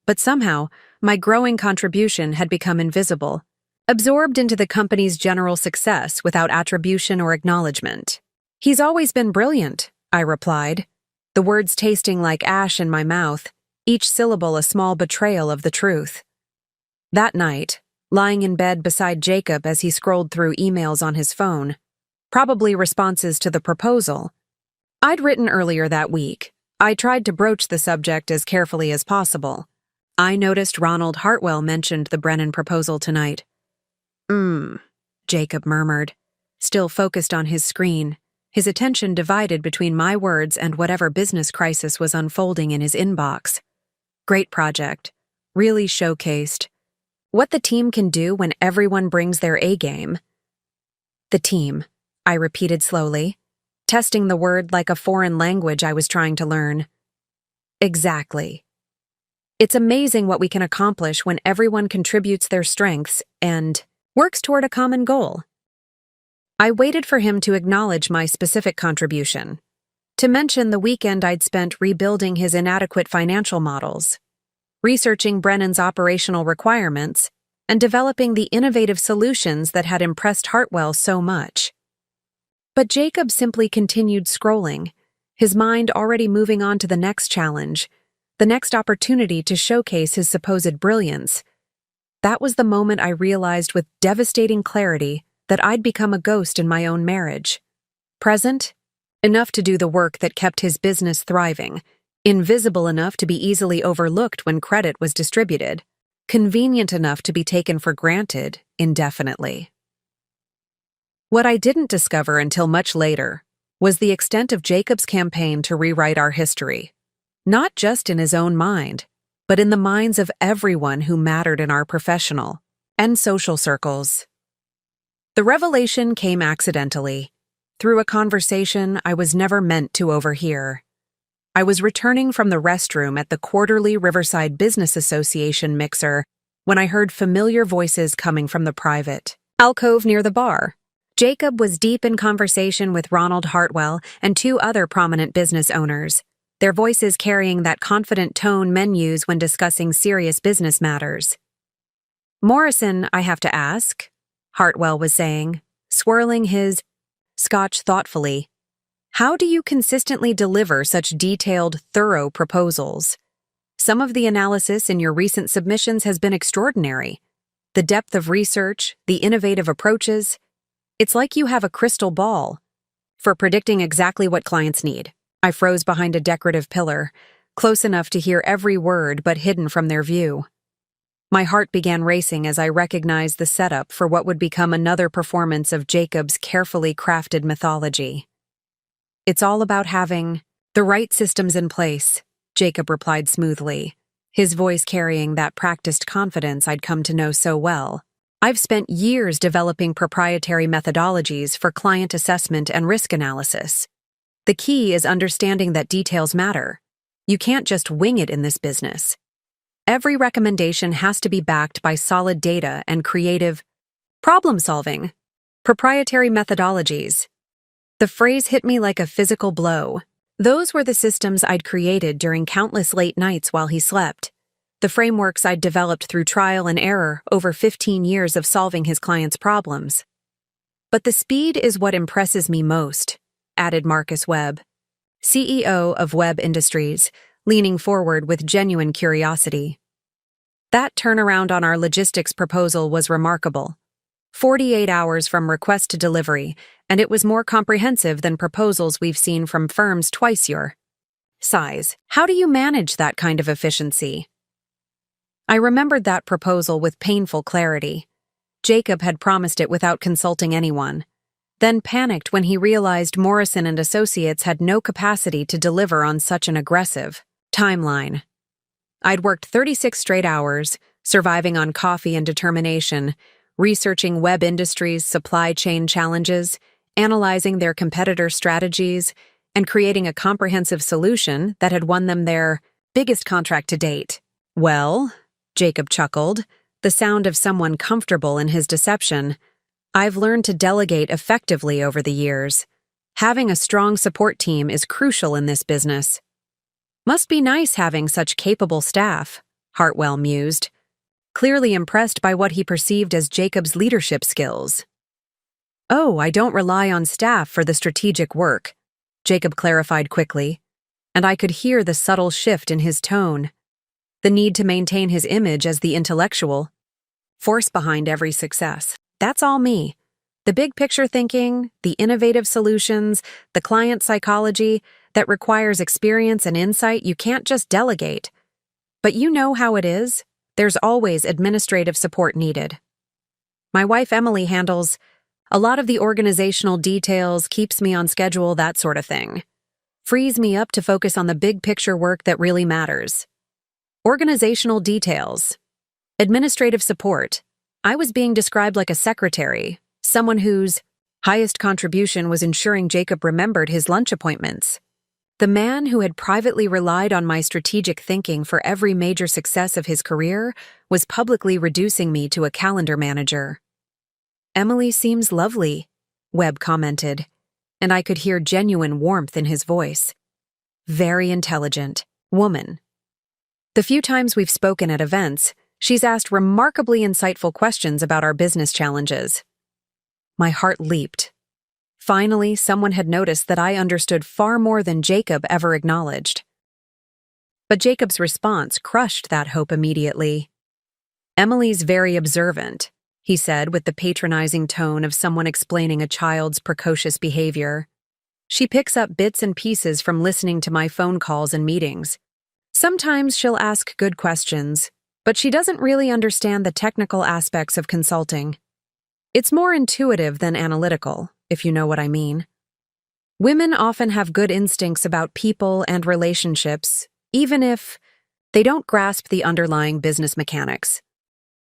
But somehow, my growing contribution had become invisible, absorbed into the company's general success without attribution or acknowledgement. "He's always been brilliant," I replied, the words tasting like ash in my mouth, each syllable a small betrayal of the truth. That night, lying in bed beside Jacob as he scrolled through emails on his phone, probably responses to the proposal I'd written earlier that week, I tried to broach the subject as carefully as possible. I noticed Ronald Hartwell mentioned the Brennan proposal tonight. Jacob murmured, still focused on his screen, his attention divided between my words and whatever business crisis was unfolding in his inbox. Great project. Really showcased what the team can do when everyone brings their A-game. The team, I repeated slowly, testing the word like a foreign language I was trying to learn. Exactly. It's amazing what we can accomplish when everyone contributes their strengths and works toward a common goal. I waited for him to acknowledge my specific contribution, to mention the weekend I'd spent rebuilding his inadequate financial models, researching Brennan's operational requirements, and developing the innovative solutions that had impressed Hartwell so much. But Jacob simply continued scrolling, his mind already moving on to the next challenge, the next opportunity to showcase his supposed brilliance. That was the moment I realized with devastating clarity that I'd become a ghost in my own marriage. Present, enough to do the work that kept his business thriving, invisible enough to be easily overlooked when credit was distributed, convenient enough to be taken for granted indefinitely. What I didn't discover until much later was the extent of Jacob's campaign to rewrite our history, not just in his own mind, but in the minds of everyone who mattered in our professional and social circles. The revelation came accidentally, through a conversation I was never meant to overhear. I was returning from the restroom at the quarterly Riverside Business Association mixer when I heard familiar voices coming from the private alcove near the bar. Jacob was deep in conversation with Ronald Hartwell and two other prominent business owners, their voices carrying that confident tone men use when discussing serious business matters. "Morrison, I have to ask," Hartwell was saying, swirling his scotch thoughtfully. "How do you consistently deliver such detailed, thorough proposals? Some of the analysis in your recent submissions has been extraordinary. The depth of research, the innovative approaches. It's like you have a crystal ball for predicting exactly what clients need." I froze behind a decorative pillar, close enough to hear every word but hidden from their view. My heart began racing as I recognized the setup for what would become another performance of Jacob's carefully crafted mythology. "It's all about having the right systems in place," Jacob replied smoothly, his voice carrying that practiced confidence I'd come to know so well. "I've spent years developing proprietary methodologies for client assessment and risk analysis. The key is understanding that details matter. You can't just wing it in this business. Every recommendation has to be backed by solid data and creative problem-solving, proprietary methodologies." The phrase hit me like a physical blow. Those were the systems I'd created during countless late nights while he slept, the frameworks I'd developed through trial and error over 15 years of solving his clients' problems. "But the speed is what impresses me most," added Marcus Webb, CEO of Webb Industries, leaning forward with genuine curiosity. "That turnaround on our logistics proposal was remarkable. 48 hours from request to delivery, and it was more comprehensive than proposals we've seen from firms twice your size. How do you manage that kind of efficiency?" I remembered that proposal with painful clarity. Jacob had promised it without consulting anyone, then panicked when he realized Morrison and Associates had no capacity to deliver on such an aggressive timeline. I'd worked 36 straight hours, surviving on coffee and determination, researching Webb Industries' supply chain challenges, analyzing their competitor strategies, and creating a comprehensive solution that had won them their biggest contract to date. "Well," Jacob chuckled, the sound of someone comfortable in his deception, "I've learned to delegate effectively over the years. Having a strong support team is crucial in this business." "Must be nice having such capable staff," Hartwell mused, clearly impressed by what he perceived as Jacob's leadership skills. "Oh, I don't rely on staff for the strategic work," Jacob clarified quickly, and I could hear the subtle shift in his tone, the need to maintain his image as the intellectual force behind every success. "That's all me. The big picture thinking, the innovative solutions, the client psychology, that requires experience and insight you can't just delegate. But you know how it is. There's always administrative support needed. My wife Emily handles a lot of the organizational details, keeps me on schedule, that sort of thing. Frees me up to focus on the big picture work that really matters. Organizational details. Administrative support. I was being described like a secretary, someone whose highest contribution was ensuring Jacob remembered his lunch appointments. The man who had privately relied on my strategic thinking for every major success of his career was publicly reducing me to a calendar manager. "Emily seems lovely," Webb commented, and I could hear genuine warmth in his voice. "Very intelligent woman. The few times we've spoken at events, she's asked remarkably insightful questions about our business challenges." My heart leaped. Finally, someone had noticed that I understood far more than Jacob ever acknowledged. But Jacob's response crushed that hope immediately. "Emily's very observant," he said with the patronizing tone of someone explaining a child's precocious behavior. "She picks up bits and pieces from listening to my phone calls and meetings. Sometimes she'll ask good questions, but she doesn't really understand the technical aspects of consulting. It's more intuitive than analytical, if you know what I mean. Women often have good instincts about people and relationships, even if they don't grasp the underlying business mechanics.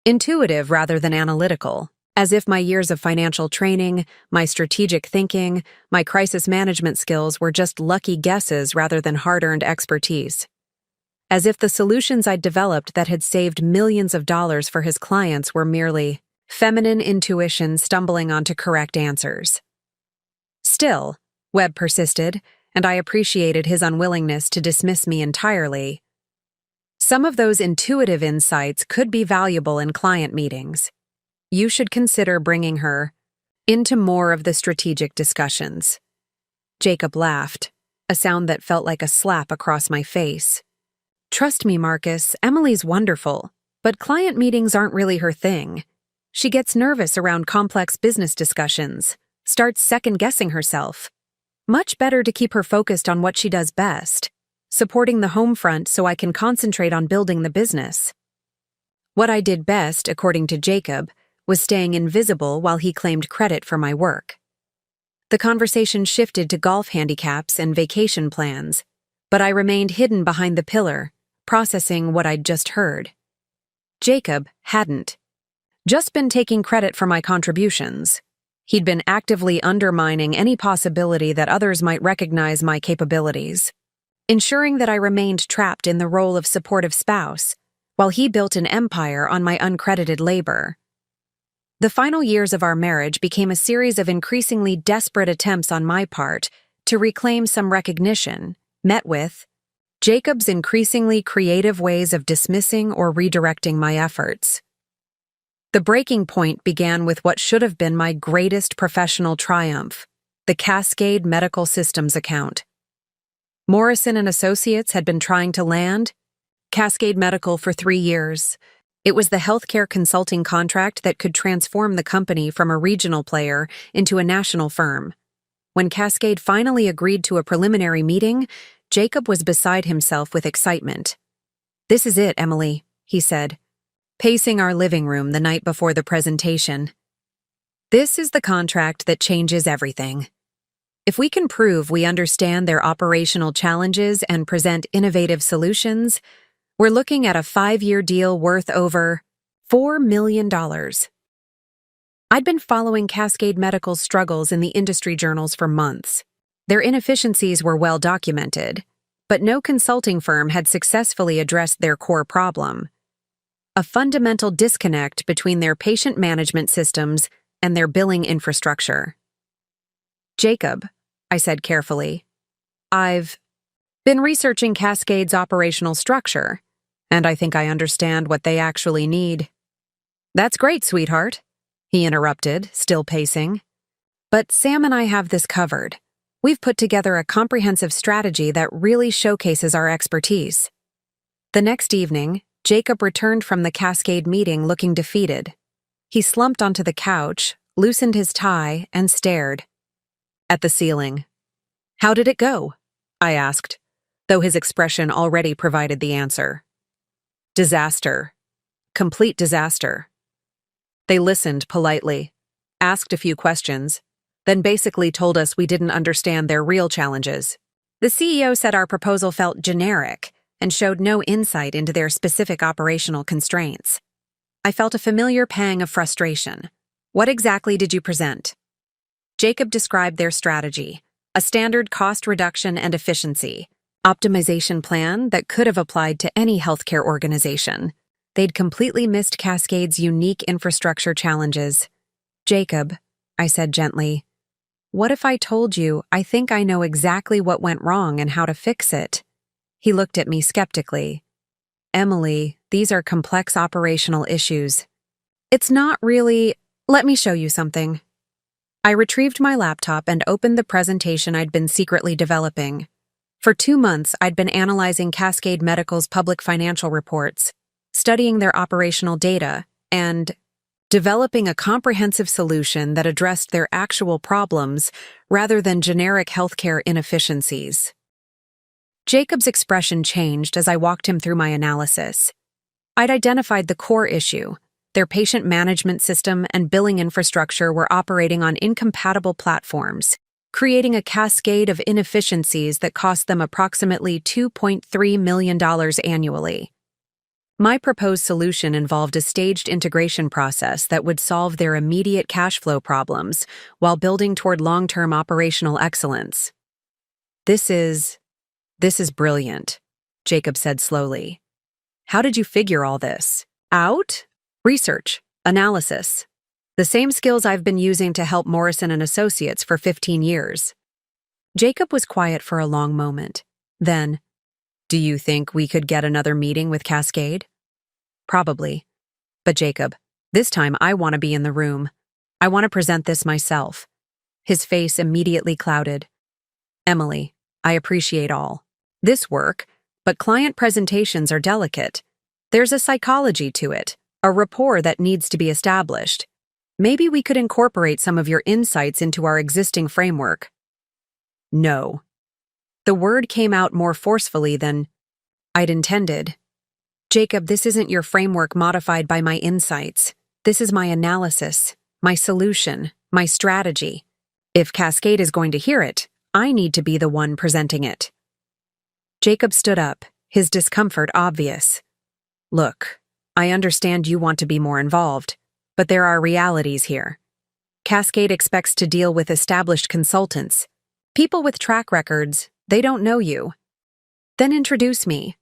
Intuitive rather than analytical, as if my years of financial training, my strategic thinking, my crisis management skills were just lucky guesses rather than hard-earned expertise. As if the solutions I'd developed that had saved millions of dollars for his clients were merely feminine intuition stumbling onto correct answers. Still, Webb persisted, and I appreciated his unwillingness to dismiss me entirely. Some of those intuitive insights could be valuable in client meetings. You should consider bringing her into more of the strategic discussions. Jacob laughed, a sound that felt like a slap across my face. Trust me, Marcus, Emily's wonderful, but client meetings aren't really her thing. She gets nervous around complex business discussions, starts second-guessing herself. Much better to keep her focused on what she does best, supporting the home front so I can concentrate on building the business. What I did best, according to Jacob, was staying invisible while he claimed credit for my work. The conversation shifted to golf handicaps and vacation plans, but I remained hidden behind the pillar, processing what I'd just heard. Jacob hadn't just been taking credit for my contributions. He'd been actively undermining any possibility that others might recognize my capabilities, ensuring that I remained trapped in the role of supportive spouse, while he built an empire on my uncredited labor. The final years of our marriage became a series of increasingly desperate attempts on my part to reclaim some recognition, met with Jacob's increasingly creative ways of dismissing or redirecting my efforts. The breaking point began with what should have been my greatest professional triumph, the Cascade Medical Systems account. Morrison and Associates had been trying to land Cascade Medical for 3 years. It was the healthcare consulting contract that could transform the company from a regional player into a national firm. When Cascade finally agreed to a preliminary meeting, Jacob was beside himself with excitement. "This is it, Emily," he said, pacing our living room the night before the presentation. "This is the contract that changes everything. If we can prove we understand their operational challenges and present innovative solutions, we're looking at a 5-year deal worth over $4 million. I'd been following Cascade Medical's struggles in the industry journals for months. Their inefficiencies were well documented, but no consulting firm had successfully addressed their core problem: a fundamental disconnect between their patient management systems and their billing infrastructure. "Jacob," I said carefully, "I've been researching Cascade's operational structure, and I think I understand what they actually need." "That's great, sweetheart," he interrupted, still pacing. "But Sam and I have this covered. We've put together a comprehensive strategy that really showcases our expertise." The next evening, Jacob returned from the Cascade meeting looking defeated. He slumped onto the couch, loosened his tie, and stared at the ceiling. "How did it go?" I asked, though his expression already provided the answer. "Disaster. Complete disaster." They listened politely, asked a few questions, then basically told us we didn't understand their real challenges. The CEO said our proposal felt generic and showed no insight into their specific operational constraints. I felt a familiar pang of frustration. "What exactly did you present?" Jacob described their strategy, a standard cost reduction and efficiency optimization plan that could have applied to any healthcare organization. They'd completely missed Cascade's unique infrastructure challenges. "Jacob," I said gently, "what if I told you I think I know exactly what went wrong and how to fix it?" He looked at me skeptically. "Emily, these are complex operational issues. It's not really. Let me show you something." I retrieved my laptop and opened the presentation I'd been secretly developing. For 2 months, I'd been analyzing Cascade Medical's public financial reports, studying their operational data, and developing a comprehensive solution that addressed their actual problems rather than generic healthcare inefficiencies. Jacob's expression changed as I walked him through my analysis. I'd identified the core issue. Their patient management system and billing infrastructure were operating on incompatible platforms, creating a cascade of inefficiencies that cost them approximately $2.3 million annually. My proposed solution involved a staged integration process that would solve their immediate cash flow problems while building toward long-term operational excellence. This is brilliant, Jacob said slowly. How did you figure all this out? Research, analysis. The same skills I've been using to help Morrison and Associates for 15 years. Jacob was quiet for a long moment. Then, do you think we could get another meeting with Cascade? Probably. But Jacob, this time I want to be in the room. I want to present this myself. His face immediately clouded. Emily, I appreciate all this work, but client presentations are delicate. There's a psychology to it, a rapport that needs to be established. Maybe we could incorporate some of your insights into our existing framework. No. The word came out more forcefully than I'd intended. Jacob, this isn't your framework modified by my insights. This is my analysis, my solution, my strategy. If Cascade is going to hear it, I need to be the one presenting it. Jacob stood up, his discomfort obvious. Look, I understand you want to be more involved, but there are realities here. Cascade expects to deal with established consultants. People with track records, they don't know you. Then introduce me.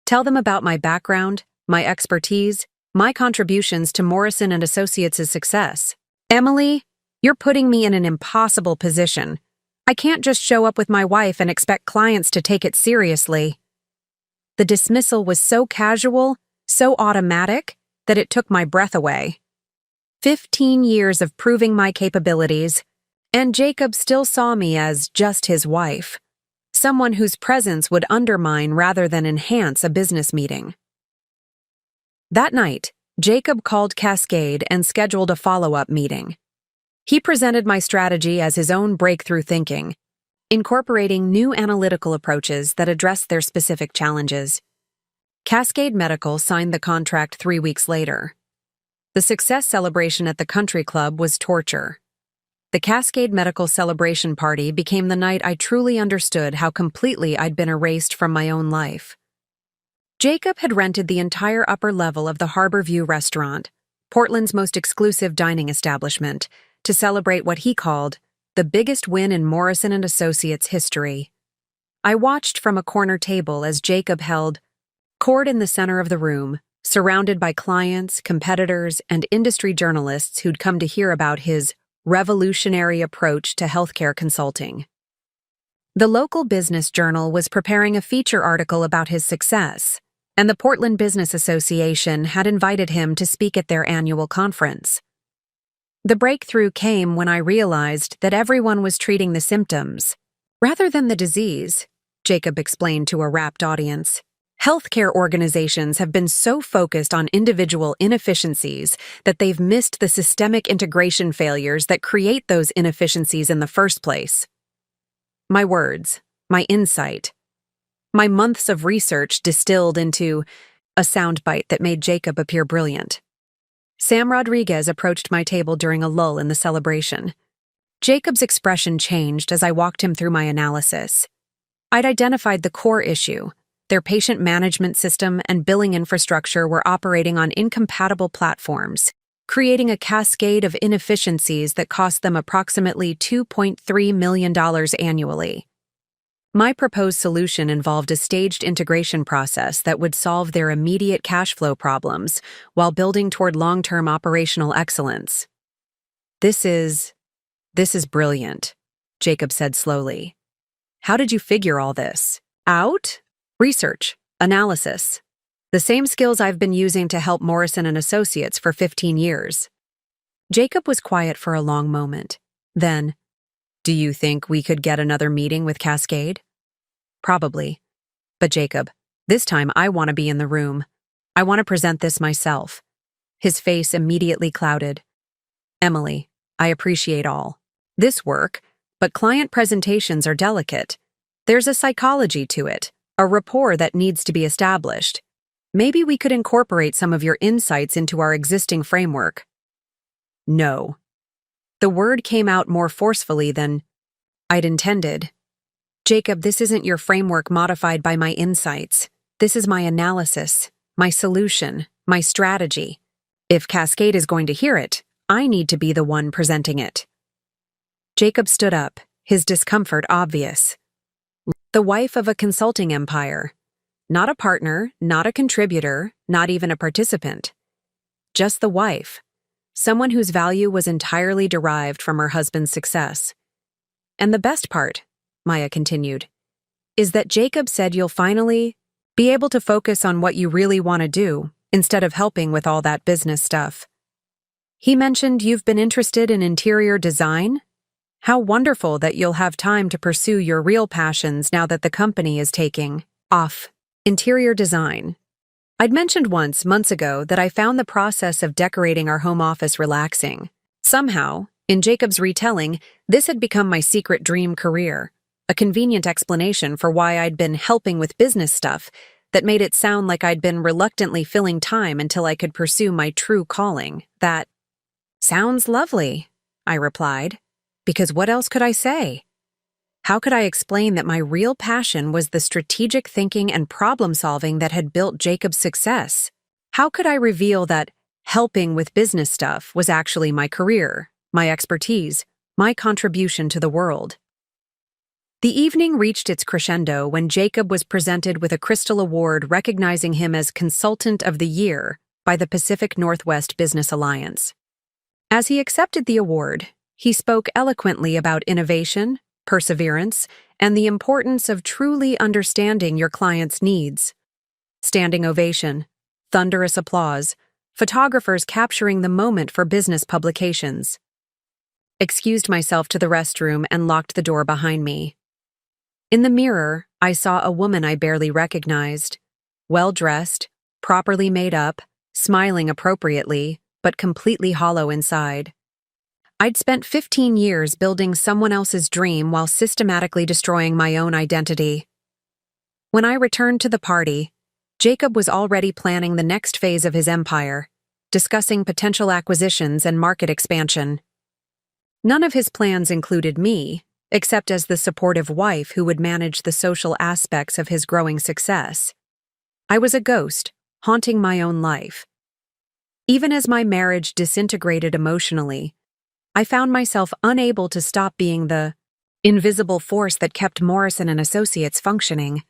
Tell them about my background, my expertise, my contributions to Morrison and Associates' success. Emily, you're putting me in an impossible position. I can't just show up with my wife and expect clients to take it seriously. The dismissal was so casual, so automatic, that it took my breath away. 15 years of proving my capabilities, and Jacob still saw me as just his wife, someone whose presence would undermine rather than enhance a business meeting. That night, Jacob called Cascade and scheduled a follow-up meeting. He presented my strategy as his own breakthrough thinking, incorporating new analytical approaches that address their specific challenges. Cascade Medical signed the contract 3 weeks later. The success celebration at the country club was torture. The Cascade Medical celebration party became the night I truly understood how completely I'd been erased from my own life. Jacob had rented the entire upper level of the Harborview restaurant, Portland's most exclusive dining establishment, to celebrate what he called the biggest win in Morrison and Associates history. I watched from a corner table as Jacob held court in the center of the room, surrounded by clients, competitors, and industry journalists who'd come to hear about his revolutionary approach to healthcare consulting. The local business journal was preparing a feature article about his success, and the Portland Business Association had invited him to speak at their annual conference. The breakthrough came when I realized that everyone was treating the symptoms, rather than the disease, Jacob explained to a rapt audience. Healthcare organizations have been so focused on individual inefficiencies that they've missed the systemic integration failures that create those inefficiencies in the first place. My words, my insight, my months of research distilled into a soundbite that made Jacob appear brilliant. Sam Rodriguez approached my table during a lull in the celebration. Jacob's expression changed as I walked him through my analysis. I'd identified the core issue. Their patient management system and billing infrastructure were operating on incompatible platforms, creating a cascade of inefficiencies that cost them approximately $2.3 million annually. My proposed solution involved a staged integration process that would solve their immediate cash flow problems while building toward long-term operational excellence. This is brilliant, Jacob said slowly. How did you figure all this out? Research, analysis. The same skills I've been using to help Morrison and Associates for 15 years. Jacob was quiet for a long moment. Then, do you think we could get another meeting with Cascade? Probably. But Jacob, this time I want to be in the room. I want to present this myself. His face immediately clouded. Emily, I appreciate all this work, but client presentations are delicate. There's a psychology to it, a rapport that needs to be established. Maybe we could incorporate some of your insights into our existing framework. No. The word came out more forcefully than I'd intended. Jacob, this isn't your framework modified by my insights. This is my analysis, my solution, my strategy. If Cascade is going to hear it, I need to be the one presenting it. Jacob stood up, his discomfort obvious. The wife of a consulting empire. Not a partner, not a contributor, not even a participant. Just the wife. Someone whose value was entirely derived from her husband's success. And the best part, Maya continued, is that Jacob said you'll finally be able to focus on what you really want to do instead of helping with all that business stuff. He mentioned you've been interested in interior design. How wonderful that you'll have time to pursue your real passions now that the company is taking off. Interior design. I'd mentioned once, months ago, that I found the process of decorating our home office relaxing. Somehow, in Jacob's retelling, this had become my secret dream career, a convenient explanation for why I'd been helping with business stuff that made it sound like I'd been reluctantly filling time until I could pursue my true calling. That sounds lovely, I replied, because what else could I say? How could I explain that my real passion was the strategic thinking and problem-solving that had built Jacob's success? How could I reveal that helping with business stuff was actually my career, my expertise, my contribution to the world? The evening reached its crescendo when Jacob was presented with a Crystal Award recognizing him as Consultant of the Year by the Pacific Northwest Business Alliance. As he accepted the award, he spoke eloquently about innovation, perseverance, and the importance of truly understanding your client's needs. Standing ovation, thunderous applause, photographers capturing the moment for business publications. Excused myself to the restroom and locked the door behind me. In the mirror, I saw a woman I barely recognized, well-dressed, properly made up, smiling appropriately, but completely hollow inside. I'd spent 15 years building someone else's dream while systematically destroying my own identity. When I returned to the party, Jacob was already planning the next phase of his empire, discussing potential acquisitions and market expansion. None of his plans included me, except as the supportive wife who would manage the social aspects of his growing success. I was a ghost, haunting my own life. Even as my marriage disintegrated emotionally, I found myself unable to stop being the invisible force that kept Morrison and Associates functioning.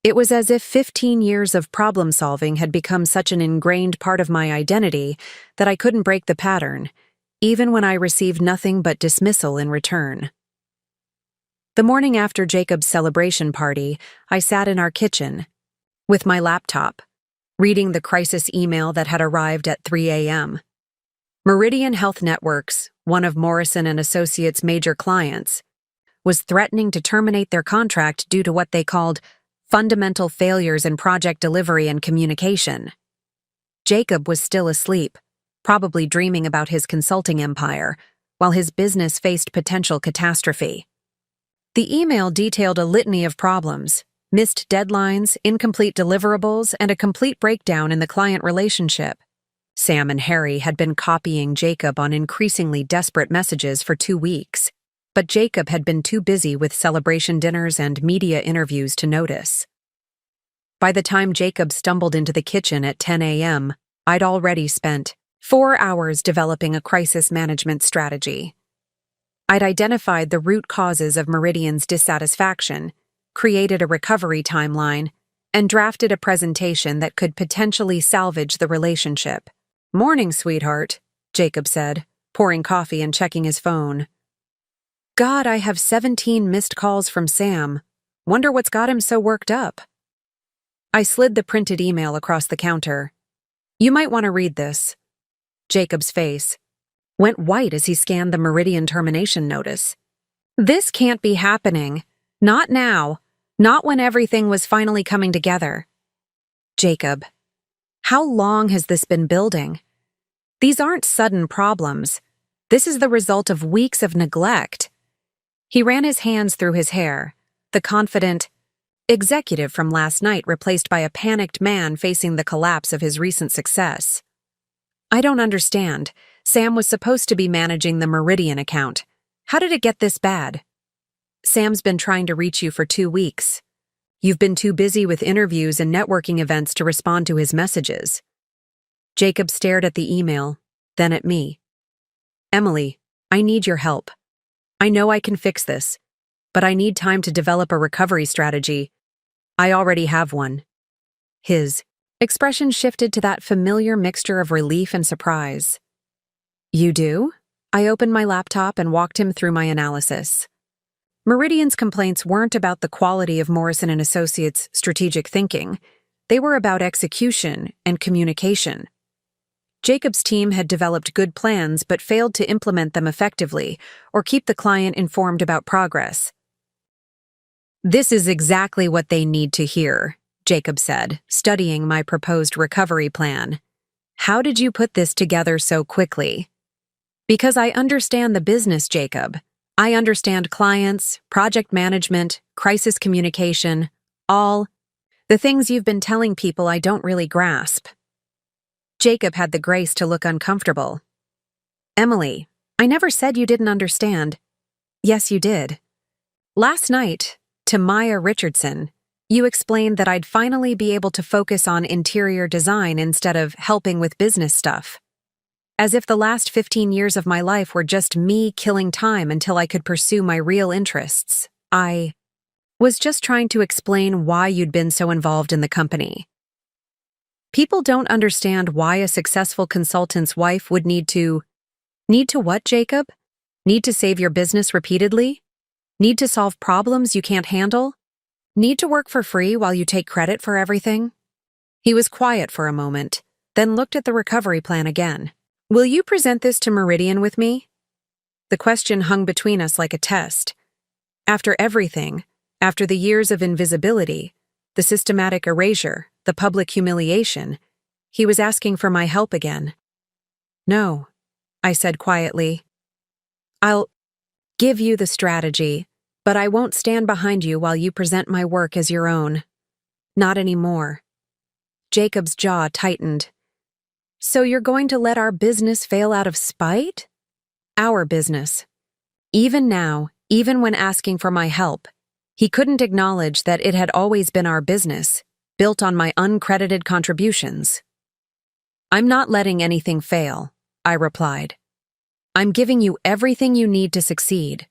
It was as if 15 years of problem-solving had become such an ingrained part of my identity that I couldn't break the pattern, even when I received nothing but dismissal in return. The morning after Jacob's celebration party, I sat in our kitchen, with my laptop, reading the crisis email that had arrived at 3 a.m. Meridian Health Networks, one of Morrison and Associates' major clients, was threatening to terminate their contract due to what they called fundamental failures in project delivery and communication. Jacob was still asleep, probably dreaming about his consulting empire, while his business faced potential catastrophe. The email detailed a litany of problems, missed deadlines, incomplete deliverables, and a complete breakdown in the client relationship. Sam and Harry had been copying Jacob on increasingly desperate messages for 2 weeks, but Jacob had been too busy with celebration dinners and media interviews to notice. By the time Jacob stumbled into the kitchen at 10 a.m., I'd already spent 4 hours developing a crisis management strategy. I'd identified the root causes of Meridian's dissatisfaction, created a recovery timeline, and drafted a presentation that could potentially salvage the relationship. "Morning, sweetheart," Jacob said, pouring coffee and checking his phone. "God, I have 17 missed calls from Sam. Wonder what's got him so worked up." I slid the printed email across the counter. "You might want to read this." Jacob's face went white as he scanned the Meridian termination notice. "This can't be happening. Not now. Not when everything was finally coming together." "Jacob, how long has this been building? These aren't sudden problems. This is the result of weeks of neglect." He ran his hands through his hair, the confident executive from last night replaced by a panicked man facing the collapse of his recent success. "I don't understand. Sam was supposed to be managing the Meridian account. How did it get this bad?" "Sam's been trying to reach you for 2 weeks. You've been too busy with interviews and networking events to respond to his messages. Jacob stared at the email, then at me. Emily, I need your help. I know I can fix this, but I need time to develop a recovery strategy. I already have one. His expression shifted to that familiar mixture of relief and surprise. You do? I opened my laptop and walked him through my analysis. Meridian's complaints weren't about the quality of Morrison & Associates' strategic thinking. They were about execution and communication. Jacob's team had developed good plans but failed to implement them effectively or keep the client informed about progress. This is exactly what they need to hear, Jacob said, studying my proposed recovery plan. How did you put this together so quickly? Because I understand the business, Jacob. I understand clients, project management, crisis communication, all the things you've been telling people I don't really grasp. Jacob had the grace to look uncomfortable. Emily, I never said you didn't understand. Yes, you did. Last night, to Maya Richardson, you explained that I'd finally be able to focus on interior design instead of helping with business stuff. As if the last 15 years of my life were just me killing time until I could pursue my real interests. I was just trying to explain why you'd been so involved in the company. People don't understand why a successful consultant's wife would need to what, Jacob? Need to save your business repeatedly? Need to solve problems you can't handle? Need to work for free while you take credit for everything? He was quiet for a moment, then looked at the recovery plan again. Will you present this to Meridian with me? The question hung between us like a test. After everything, after the years of invisibility, the systematic erasure, the public humiliation, he was asking for my help again. No, I said quietly. I'll give you the strategy, but I won't stand behind you while you present my work as your own. Not anymore. Jacob's jaw tightened. So you're going to let our business fail out of spite? Our business. Even now, even when asking for my help, he couldn't acknowledge that it had always been our business, built on my uncredited contributions. I'm not letting anything fail, I replied. I'm giving you everything you need to succeed.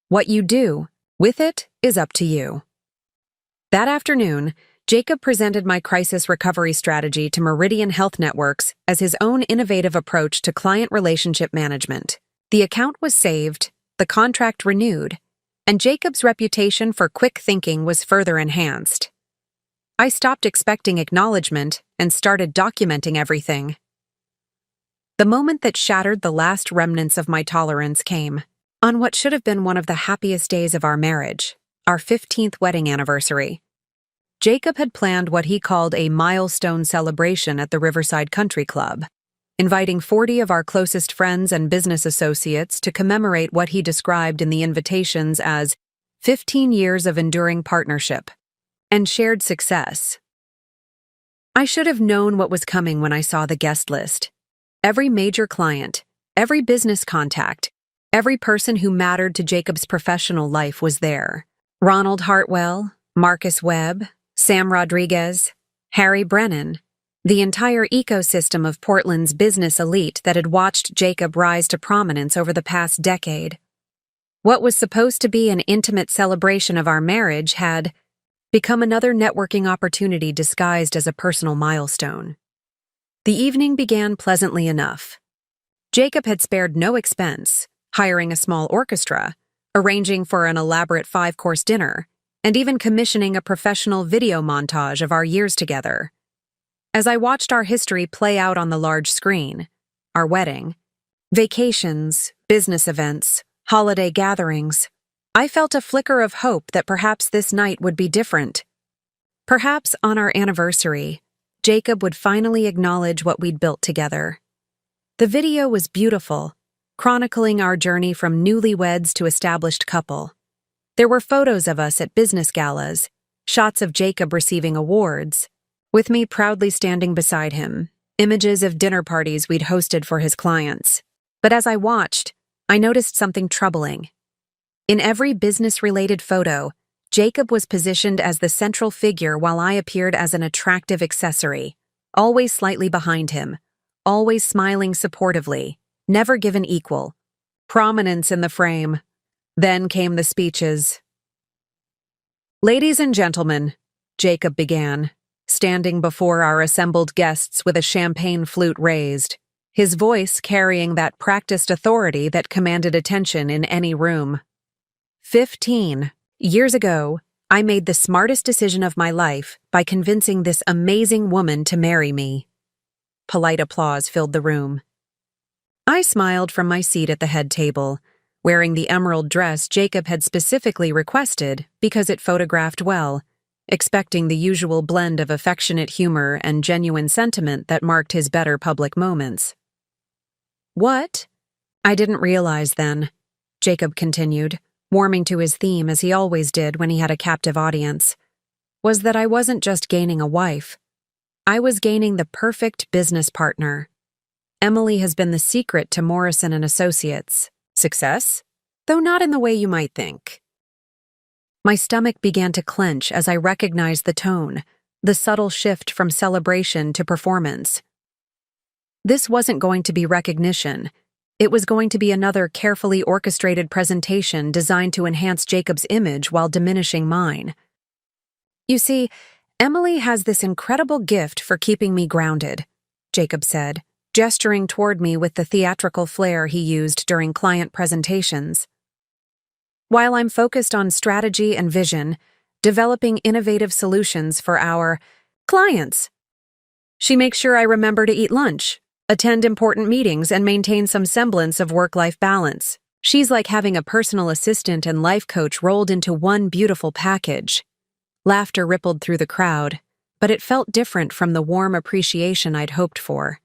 What you do with it is up to you. That afternoon, Jacob presented my crisis recovery strategy to Meridian Health Networks as his own innovative approach to client relationship management. The account was saved, the contract renewed, and Jacob's reputation for quick thinking was further enhanced. I stopped expecting acknowledgement and started documenting everything. The moment that shattered the last remnants of my tolerance came on what should have been one of the happiest days of our marriage, our 15th wedding anniversary. Jacob had planned what he called a milestone celebration at the Riverside Country Club, inviting 40 of our closest friends and business associates to commemorate what he described in the invitations as 15 years of enduring partnership and shared success. I should have known what was coming when I saw the guest list. Every major client, every business contact, every person who mattered to Jacob's professional life was there. Ronald Hartwell, Marcus Webb, Sam Rodriguez, Harry Brennan, the entire ecosystem of Portland's business elite that had watched Jacob rise to prominence over the past decade. What was supposed to be an intimate celebration of our marriage had become another networking opportunity disguised as a personal milestone. The evening began pleasantly enough. Jacob had spared no expense, hiring a small orchestra, arranging for an elaborate 5-course dinner, and even commissioning a professional video montage of our years together. As I watched our history play out on the large screen, our wedding, vacations, business events, holiday gatherings, I felt a flicker of hope that perhaps this night would be different. Perhaps on our anniversary, Jacob would finally acknowledge what we'd built together. The video was beautiful, chronicling our journey from newlyweds to established couple. There were photos of us at business galas, shots of Jacob receiving awards, with me proudly standing beside him, images of dinner parties we'd hosted for his clients. But as I watched, I noticed something troubling. In every business-related photo, Jacob was positioned as the central figure while I appeared as an attractive accessory, always slightly behind him, always smiling supportively, never given equal prominence in the frame. Then came the speeches. "Ladies and gentlemen," Jacob began, standing before our assembled guests with a champagne flute raised, his voice carrying that practiced authority that commanded attention in any room. 15 years ago, I made the smartest decision of my life by convincing this amazing woman to marry me. Polite applause filled the room. I smiled from my seat at the head table, wearing the emerald dress Jacob had specifically requested because it photographed well, expecting the usual blend of affectionate humor and genuine sentiment that marked his better public moments. "What?" "I didn't realize then," Jacob continued, warming to his theme as he always did when he had a captive audience, "was that I wasn't just gaining a wife. I was gaining the perfect business partner. Emily has been the secret to Morrison & Associates' success, though not in the way you might think." My stomach began to clench as I recognized the tone, the subtle shift from celebration to performance. This wasn't going to be recognition. It was going to be another carefully orchestrated presentation designed to enhance Jacob's image while diminishing mine. "You see, Emily has this incredible gift for keeping me grounded," Jacob said, gesturing toward me with the theatrical flair he used during client presentations. "While I'm focused on strategy and vision, developing innovative solutions for our clients, she makes sure I remember to eat lunch, attend important meetings, and maintain some semblance of work-life balance. She's like having a personal assistant and life coach rolled into one beautiful package." Laughter rippled through the crowd, but it felt different from the warm appreciation I'd hoped for.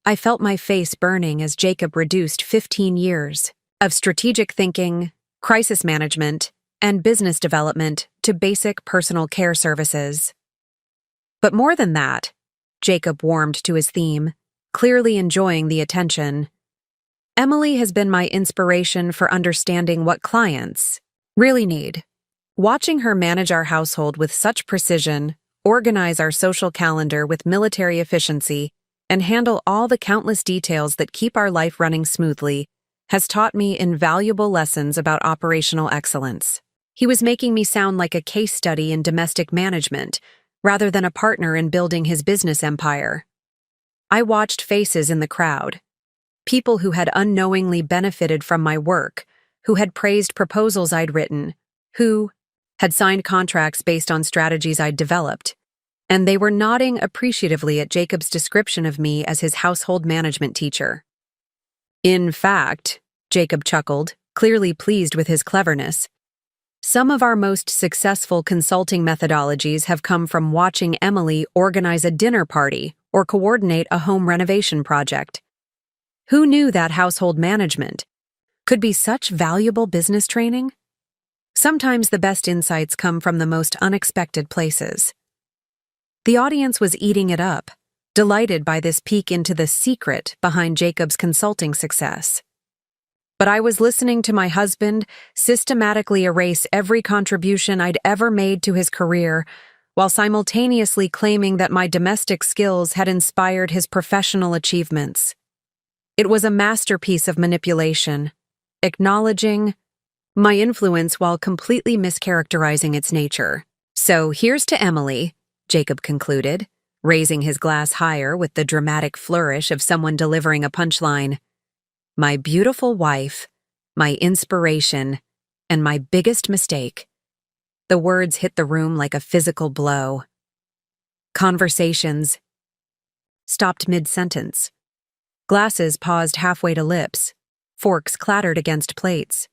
I felt my face burning as Jacob reduced 15 years of strategic thinking, crisis management, and business development to basic personal care services. But more than that, Jacob warmed to his theme, clearly enjoying the attention. "Emily has been my inspiration for understanding what clients really need. Watching her manage our household with such precision, organize our social calendar with military efficiency, and handle all the countless details that keep our life running smoothly has taught me invaluable lessons about operational excellence." He was making me sound like a case study in domestic management, rather than a partner in building his business empire. I watched faces in the crowd. People who had unknowingly benefited from my work, who had praised proposals I'd written, who had signed contracts based on strategies I'd developed, and they were nodding appreciatively at Jacob's description of me as his household management teacher. "In fact," Jacob chuckled, clearly pleased with his cleverness, "some of our most successful consulting methodologies have come from watching Emily organize a dinner party or coordinate a home renovation project. Who knew that household management could be such valuable business training? Sometimes the best insights come from the most unexpected places." The audience was eating it up, delighted by this peek into the secret behind Jacob's consulting success. But I was listening to my husband systematically erase every contribution I'd ever made to his career, while simultaneously claiming that my domestic skills had inspired his professional achievements. It was a masterpiece of manipulation, acknowledging my influence while completely mischaracterizing its nature. "So here's to Emily," Jacob concluded, raising his glass higher with the dramatic flourish of someone delivering a punchline. "My beautiful wife, my inspiration, and my biggest mistake." The words hit the room like a physical blow. Conversations stopped mid-sentence. Glasses paused halfway to lips. Forks clattered against plates.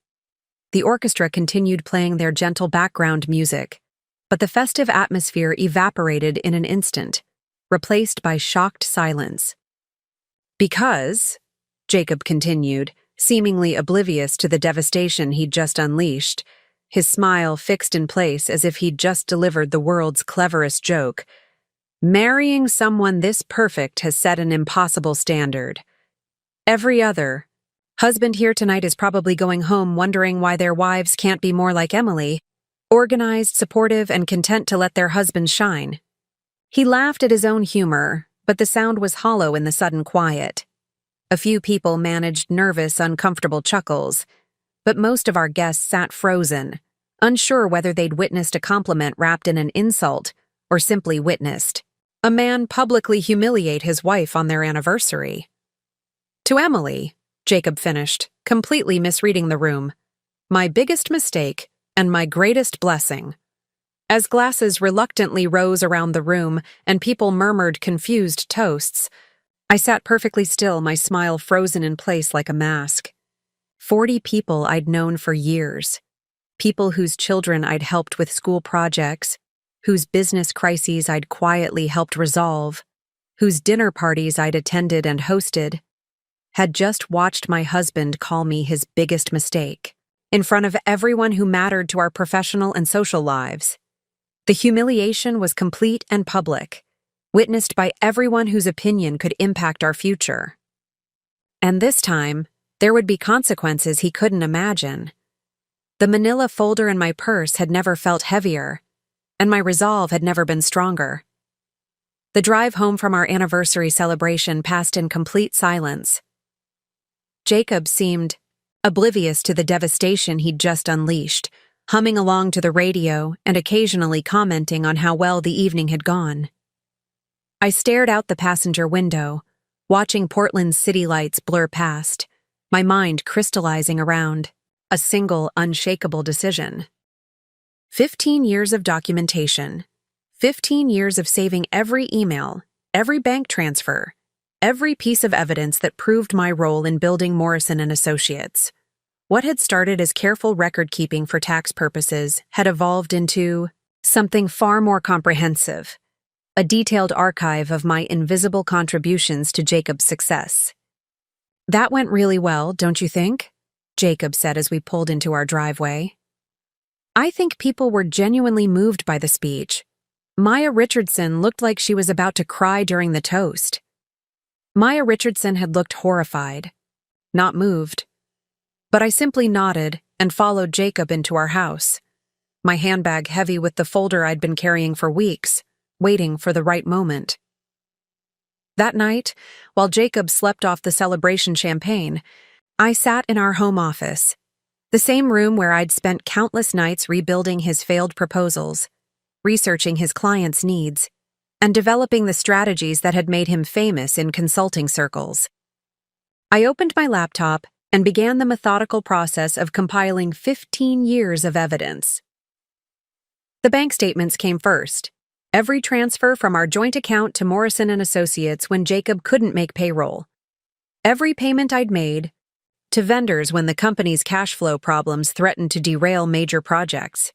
The orchestra continued playing their gentle background music, but the festive atmosphere evaporated in an instant, replaced by shocked silence. "Because," Jacob continued, seemingly oblivious to the devastation he'd just unleashed, his smile fixed in place as if he'd just delivered the world's cleverest joke, "marrying someone this perfect has set an impossible standard. Every other husband here tonight is probably going home wondering why their wives can't be more like Emily. organized, supportive, and content to let their husbands shine. He laughed at his own humor, but the sound was hollow in the sudden quiet. A few people managed nervous, uncomfortable chuckles, but most of our guests sat frozen, unsure whether they'd witnessed a compliment wrapped in an insult or simply witnessed a man publicly humiliate his wife on their anniversary. To Emily, Jacob finished, completely misreading the room. My biggest mistake and my greatest blessing. As glasses reluctantly rose around the room and people murmured confused toasts, I sat perfectly still, my smile frozen in place like a mask. 40 people I'd known for years. People whose children I'd helped with school projects, whose business crises I'd quietly helped resolve, whose dinner parties I'd attended and hosted, had just watched my husband call me his biggest mistake, in front of everyone who mattered to our professional and social lives. The humiliation was complete and public, witnessed by everyone whose opinion could impact our future. And this time, there would be consequences he couldn't imagine. The manila folder in my purse had never felt heavier, and my resolve had never been stronger. The drive home from our anniversary celebration passed in complete silence. Jacob seemed oblivious to the devastation he'd just unleashed, humming along to the radio and occasionally commenting on how well the evening had gone. I stared out the passenger window, watching Portland's city lights blur past, my mind crystallizing around a single unshakable decision. 15 years of documentation, 15 years of saving every email, every bank transfer, every piece of evidence that proved my role in building Morrison & Associates. What had started as careful record-keeping for tax purposes had evolved into something far more comprehensive, a detailed archive of my invisible contributions to Jacob's success. That went really well, don't you think? Jacob said as we pulled into our driveway. I think people were genuinely moved by the speech. Maya Richardson looked like she was about to cry during the toast. Maya Richardson had looked horrified, not moved. But I simply nodded and followed Jacob into our house, my handbag heavy with the folder I'd been carrying for weeks, waiting for the right moment. That night, while Jacob slept off the celebration champagne, I sat in our home office, the same room where I'd spent countless nights rebuilding his failed proposals, researching his clients' needs, and developing the strategies that had made him famous in consulting circles. I opened my laptop and began the methodical process of compiling 15 years of evidence. The bank statements came first. Every transfer from our joint account to Morrison & Associates when Jacob couldn't make payroll. Every payment I'd made, to vendors when the company's cash flow problems threatened to derail major projects.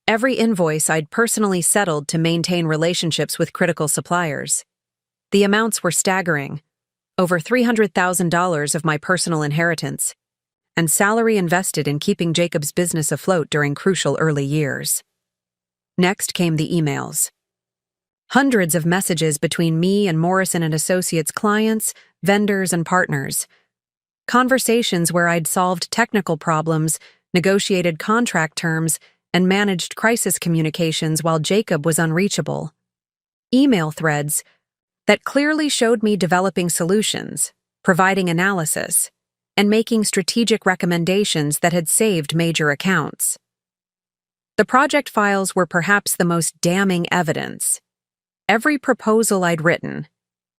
Every invoice I'd personally settled to maintain relationships with critical suppliers. The amounts were staggering, over $300,000 of my personal inheritance, and salary invested in keeping Jacob's business afloat during crucial early years. Next came the emails. Hundreds of messages between me and Morrison & Associates clients, vendors, and partners. Conversations where I'd solved technical problems, negotiated contract terms, and managed crisis communications while Jacob was unreachable. Email threads that clearly showed me developing solutions, providing analysis, and making strategic recommendations that had saved major accounts. The project files were perhaps the most damning evidence. Every proposal I'd written,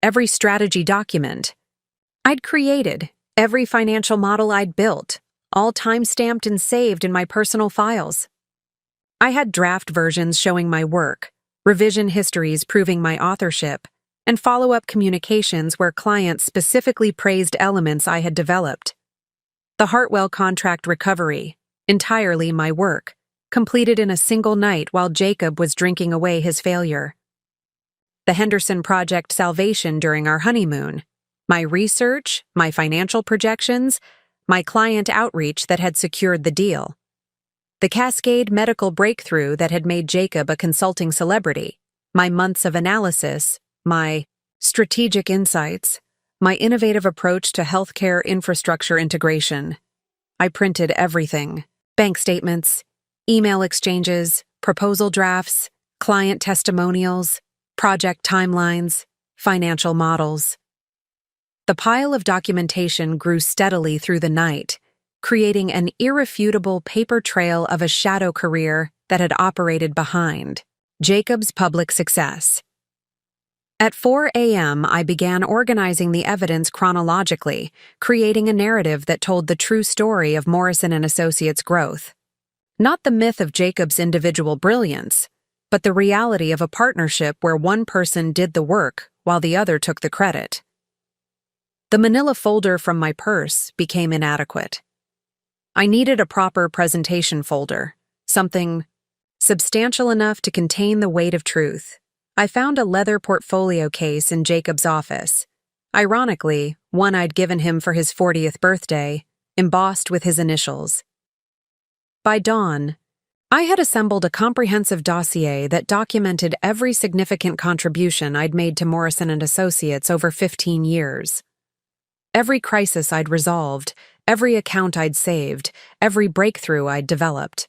every strategy document I'd created, every financial model I'd built, all time-stamped and saved in my personal files. I had draft versions showing my work, revision histories proving my authorship, and follow-up communications where clients specifically praised elements I had developed. The Hartwell contract recovery, entirely my work, completed in a single night while Jacob was drinking away his failure. The Henderson Project salvation during our honeymoon, my research, my financial projections, my client outreach that had secured the deal. The Cascade medical breakthrough that had made Jacob a consulting celebrity, my months of analysis, my strategic insights, my innovative approach to healthcare infrastructure integration. I printed everything: bank statements, Email exchanges, proposal drafts, client testimonials, project timelines, financial models. The pile of documentation grew steadily through the night, creating an irrefutable paper trail of a shadow career that had operated behind Jacob's public success. At 4 a.m., I began organizing the evidence chronologically, creating a narrative that told the true story of Morrison & Associates' growth. Not the myth of Jacob's individual brilliance, but the reality of a partnership where one person did the work while the other took the credit. The manila folder from my purse became inadequate. I needed a proper presentation folder, something substantial enough to contain the weight of truth. I found a leather portfolio case in Jacob's office. Ironically, one I'd given him for his 40th birthday, embossed with his initials. By dawn, I had assembled a comprehensive dossier that documented every significant contribution I'd made to Morrison & Associates over 15 years. Every crisis I'd resolved, every account I'd saved, every breakthrough I'd developed.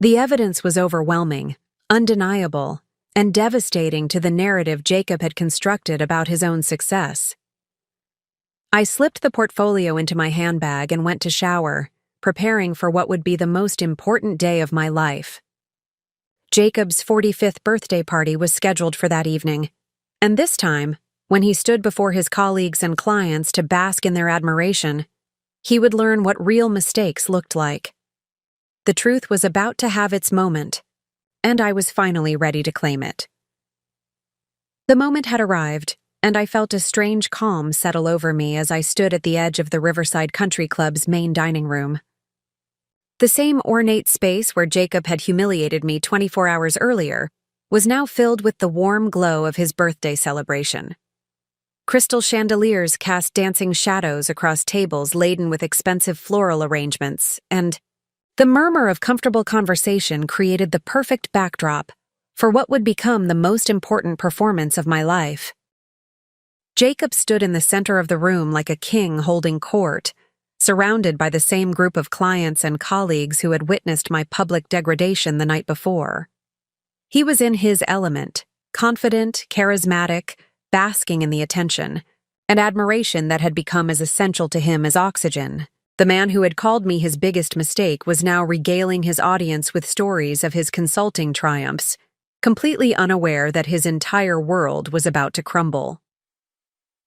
The evidence was overwhelming, undeniable, and devastating to the narrative Jacob had constructed about his own success. I slipped the portfolio into my handbag and went to shower, preparing for what would be the most important day of my life. Jacob's 45th birthday party was scheduled for that evening, and this time, when he stood before his colleagues and clients to bask in their admiration, he would learn what real mistakes looked like. The truth was about to have its moment, and I was finally ready to claim it. The moment had arrived, and I felt a strange calm settle over me as I stood at the edge of the Riverside Country Club's main dining room. The same ornate space where Jacob had humiliated me 24 hours earlier was now filled with the warm glow of his birthday celebration. Crystal chandeliers cast dancing shadows across tables laden with expensive floral arrangements, and the murmur of comfortable conversation created the perfect backdrop for what would become the most important performance of my life. Jacob stood in the center of the room like a king holding court, surrounded by the same group of clients and colleagues who had witnessed my public degradation the night before. He was in his element, confident, charismatic, basking in the attention and admiration that had become as essential to him as oxygen. The man who had called me his biggest mistake was now regaling his audience with stories of his consulting triumphs, completely unaware that his entire world was about to crumble.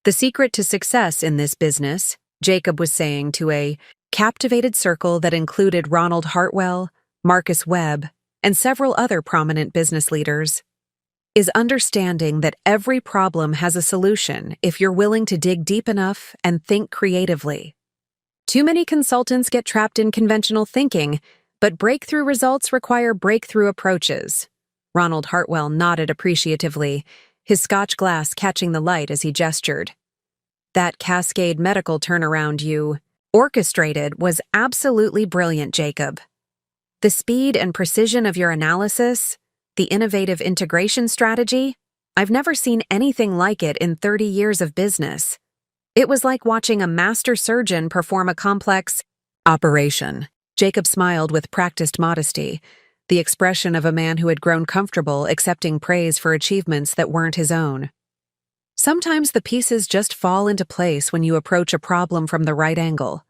The secret to success in this business, Jacob was saying to a captivated circle that included Ronald Hartwell, Marcus Webb, and several other prominent business leaders, is understanding that every problem has a solution if you're willing to dig deep enough and think creatively. Too many consultants get trapped in conventional thinking, but breakthrough results require breakthrough approaches. Ronald Hartwell nodded appreciatively, his Scotch glass catching the light as he gestured. That Cascade Medical turnaround you orchestrated was absolutely brilliant, Jacob. The speed and precision of your analysis, the innovative integration strategy, I've never seen anything like it in 30 years of business. It was like watching a master surgeon perform a complex operation. Jacob smiled with practiced modesty, the expression of a man who had grown comfortable accepting praise for achievements that weren't his own. Sometimes the pieces just fall into place when you approach a problem from the right angle.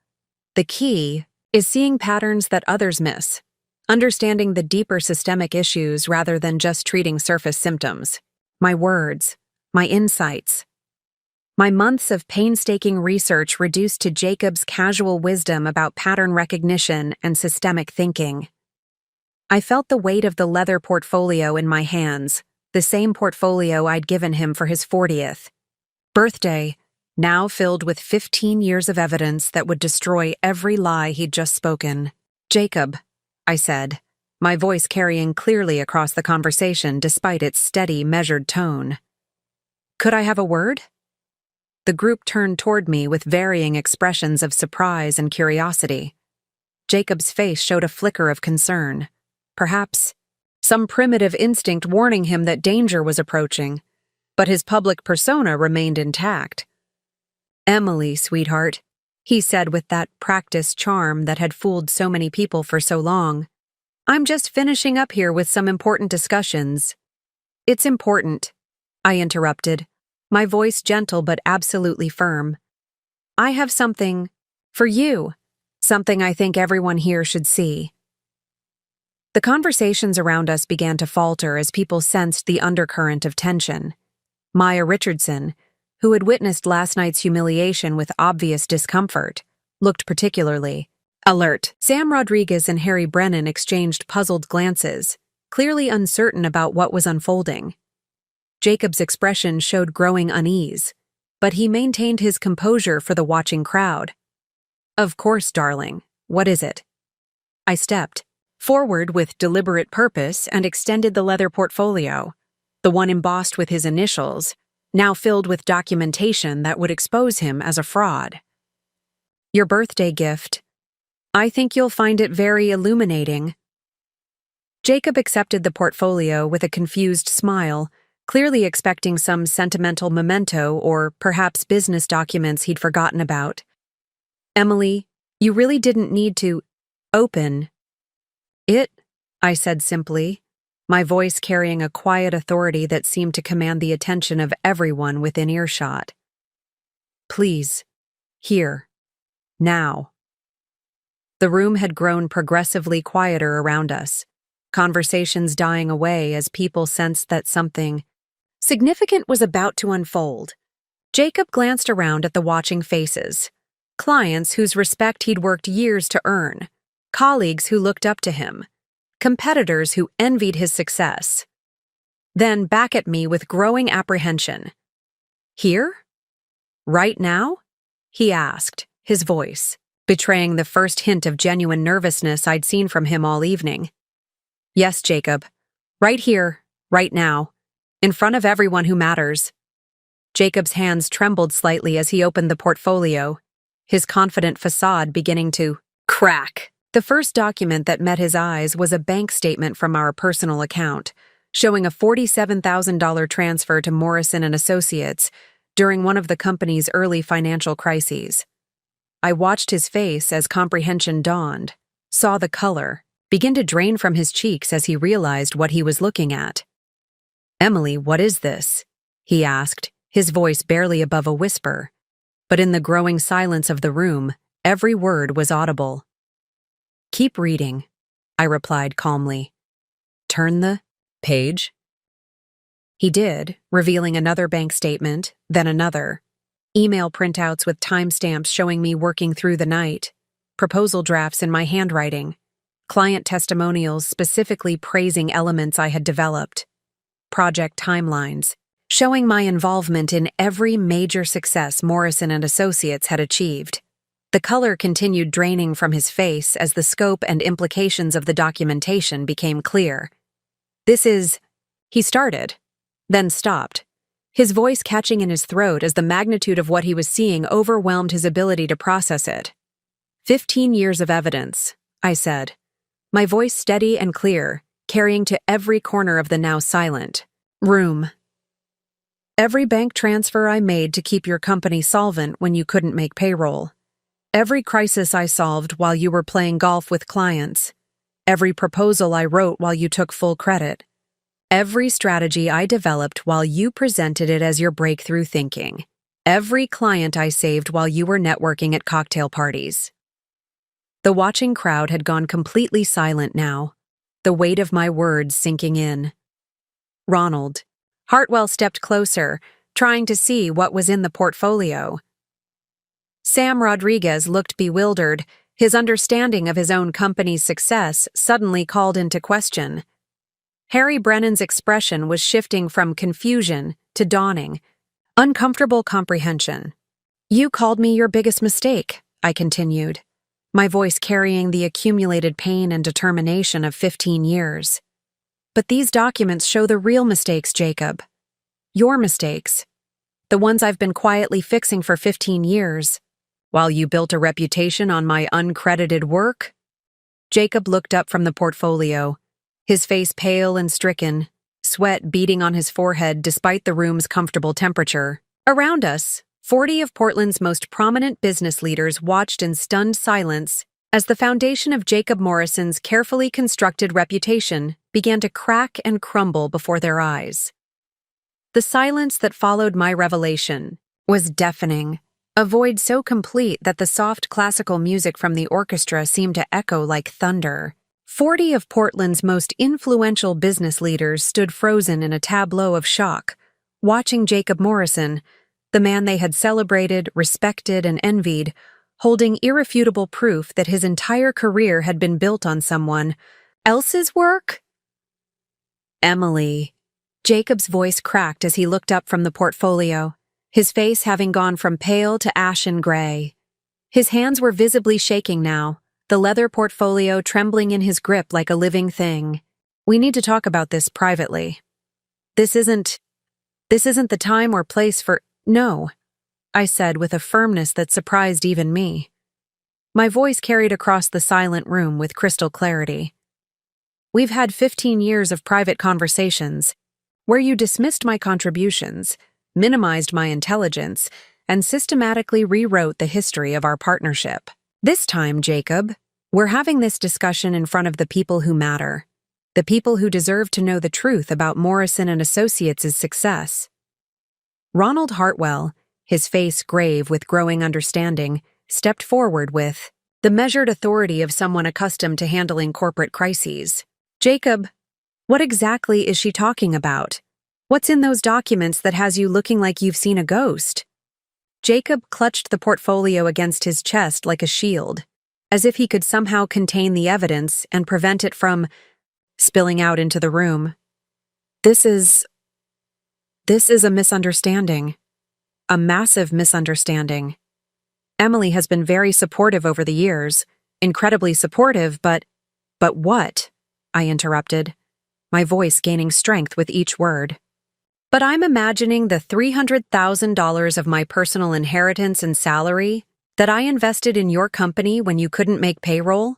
The key is seeing patterns that others miss, understanding the deeper systemic issues rather than just treating surface symptoms. My words, my insights, my months of painstaking research reduced to Jacob's casual wisdom about pattern recognition and systemic thinking. I felt the weight of the leather portfolio in my hands, the same portfolio I'd given him for his 40th birthday, now filled with 15 years of evidence that would destroy every lie he'd just spoken. Jacob, I said, my voice carrying clearly across the conversation despite its steady, measured tone. Could I have a word? The group turned toward me with varying expressions of surprise and curiosity. Jacob's face showed a flicker of concern, perhaps some primitive instinct warning him that danger was approaching, but his public persona remained intact. Emily, sweetheart, he said with that practiced charm that had fooled so many people for so long, I'm just finishing up here with some important discussions. It's important, I interrupted, my voice gentle but absolutely firm. I have something for you, something I think everyone here should see. The conversations around us began to falter as people sensed the undercurrent of tension. Maya Richardson, who had witnessed last night's humiliation with obvious discomfort, looked particularly alert. Sam Rodriguez and Harry Brennan exchanged puzzled glances, clearly uncertain about what was unfolding. Jacob's expression showed growing unease, but he maintained his composure for the watching crowd. Of course, darling. What is it? I stepped forward with deliberate purpose and extended the leather portfolio, the one embossed with his initials, now filled with documentation that would expose him as a fraud. Your birthday gift. I think you'll find it very illuminating. Jacob accepted the portfolio with a confused smile, clearly expecting some sentimental memento or perhaps business documents he'd forgotten about. Emily, you really didn't need to open it, I said simply, my voice carrying a quiet authority that seemed to command the attention of everyone within earshot. Please. Here. Now. The room had grown progressively quieter around us, conversations dying away as people sensed that something significant was about to unfold. Jacob glanced around at the watching faces, clients whose respect he'd worked years to earn, colleagues who looked up to him, competitors who envied his success. Then back at me with growing apprehension. Here? Right now? He asked, his voice betraying the first hint of genuine nervousness I'd seen from him all evening. Yes, Jacob. Right here, right now, in front of everyone who matters. Jacob's hands trembled slightly as he opened the portfolio, his confident facade beginning to crack. The first document that met his eyes was a bank statement from our personal account, showing a $47,000 transfer to Morrison & Associates during one of the company's early financial crises. I watched his face as comprehension dawned, saw the color begin to drain from his cheeks as he realized what he was looking at. Emily, what is this? He asked, his voice barely above a whisper. But in the growing silence of the room, every word was audible. Keep reading, I replied calmly. Turn the page. He did, revealing another bank statement, then another. Email printouts with timestamps showing me working through the night. Proposal drafts in my handwriting. Client testimonials specifically praising elements I had developed. Project timelines, showing my involvement in every major success Morrison & Associates had achieved. The color continued draining from his face as the scope and implications of the documentation became clear. This is... He started, then stopped, his voice catching in his throat as the magnitude of what he was seeing overwhelmed his ability to process it. 15 years of evidence, I said, my voice steady and clear, carrying to every corner of the now silent room. Every bank transfer I made to keep your company solvent when you couldn't make payroll. Every crisis I solved while you were playing golf with clients. Every proposal I wrote while you took full credit. Every strategy I developed while you presented it as your breakthrough thinking. Every client I saved while you were networking at cocktail parties. The watching crowd had gone completely silent now, the weight of my words sinking in. Ronald. Hartwell stepped closer, trying to see what was in the portfolio. Sam Rodriguez looked bewildered, his understanding of his own company's success suddenly called into question. Harry Brennan's expression was shifting from confusion to dawning, uncomfortable comprehension. You called me your biggest mistake, I continued, my voice carrying the accumulated pain and determination of 15 years. But these documents show the real mistakes, Jacob. Your mistakes. The ones I've been quietly fixing for 15 years. While you built a reputation on my uncredited work? Jacob looked up from the portfolio, his face pale and stricken, sweat beading on his forehead despite the room's comfortable temperature. Around us, 40 of Portland's most prominent business leaders watched in stunned silence as the foundation of Jacob Morrison's carefully constructed reputation began to crack and crumble before their eyes. The silence that followed my revelation was deafening, a void so complete that the soft classical music from the orchestra seemed to echo like thunder. 40 of Portland's most influential business leaders stood frozen in a tableau of shock, watching Jacob Morrison, the man they had celebrated, respected, and envied, holding irrefutable proof that his entire career had been built on someone else's work? Emily. Jacob's voice cracked as he looked up from the portfolio, his face having gone from pale to ashen gray. His hands were visibly shaking now, the leather portfolio trembling in his grip like a living thing. We need to talk about this privately. This isn't the time or place for— No, I said with a firmness that surprised even me. My voice carried across the silent room with crystal clarity. We've had 15 years of private conversations, where you dismissed my contributions, minimized my intelligence, and systematically rewrote the history of our partnership. This time, Jacob, we're having this discussion in front of the people who matter, the people who deserve to know the truth about Morrison and Associates' success. Ronald Hartwell, his face grave with growing understanding, stepped forward with the measured authority of someone accustomed to handling corporate crises. Jacob, what exactly is she talking about? What's in those documents that has you looking like you've seen a ghost? Jacob clutched the portfolio against his chest like a shield, as if he could somehow contain the evidence and prevent it from spilling out into the room. This is a misunderstanding. A massive misunderstanding. Emily has been very supportive over the years, incredibly supportive, but what? I interrupted, my voice gaining strength with each word. But I'm imagining the $300,000 of my personal inheritance and salary that I invested in your company when you couldn't make payroll.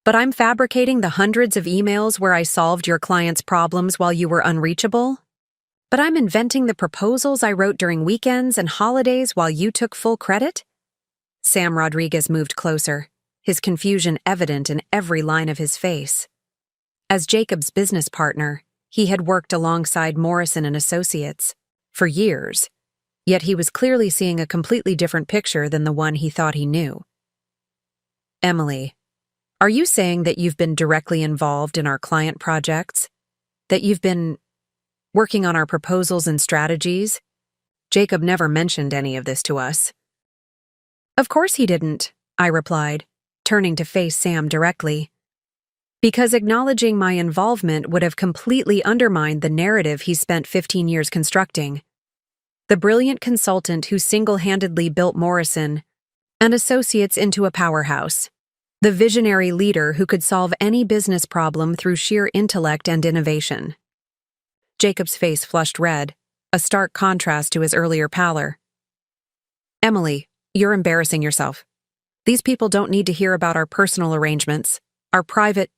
But I'm fabricating the hundreds of emails where I solved your clients' problems while you were unreachable. But I'm inventing the proposals I wrote during weekends and holidays while you took full credit? Sam Rodriguez moved closer, his confusion evident in every line of his face. As Jacob's business partner, he had worked alongside Morrison and Associates for years, yet he was clearly seeing a completely different picture than the one he thought he knew. Emily, are you saying that you've been directly involved in our client projects? That you've been working on our proposals and strategies? Jacob never mentioned any of this to us. Of course he didn't, I replied, turning to face Sam directly. Because acknowledging my involvement would have completely undermined the narrative he spent 15 years constructing. The brilliant consultant who single-handedly built Morrison and Associates into a powerhouse. The visionary leader who could solve any business problem through sheer intellect and innovation. Jacob's face flushed red, a stark contrast to his earlier pallor. Emily, you're embarrassing yourself. These people don't need to hear about our personal arrangements, our private—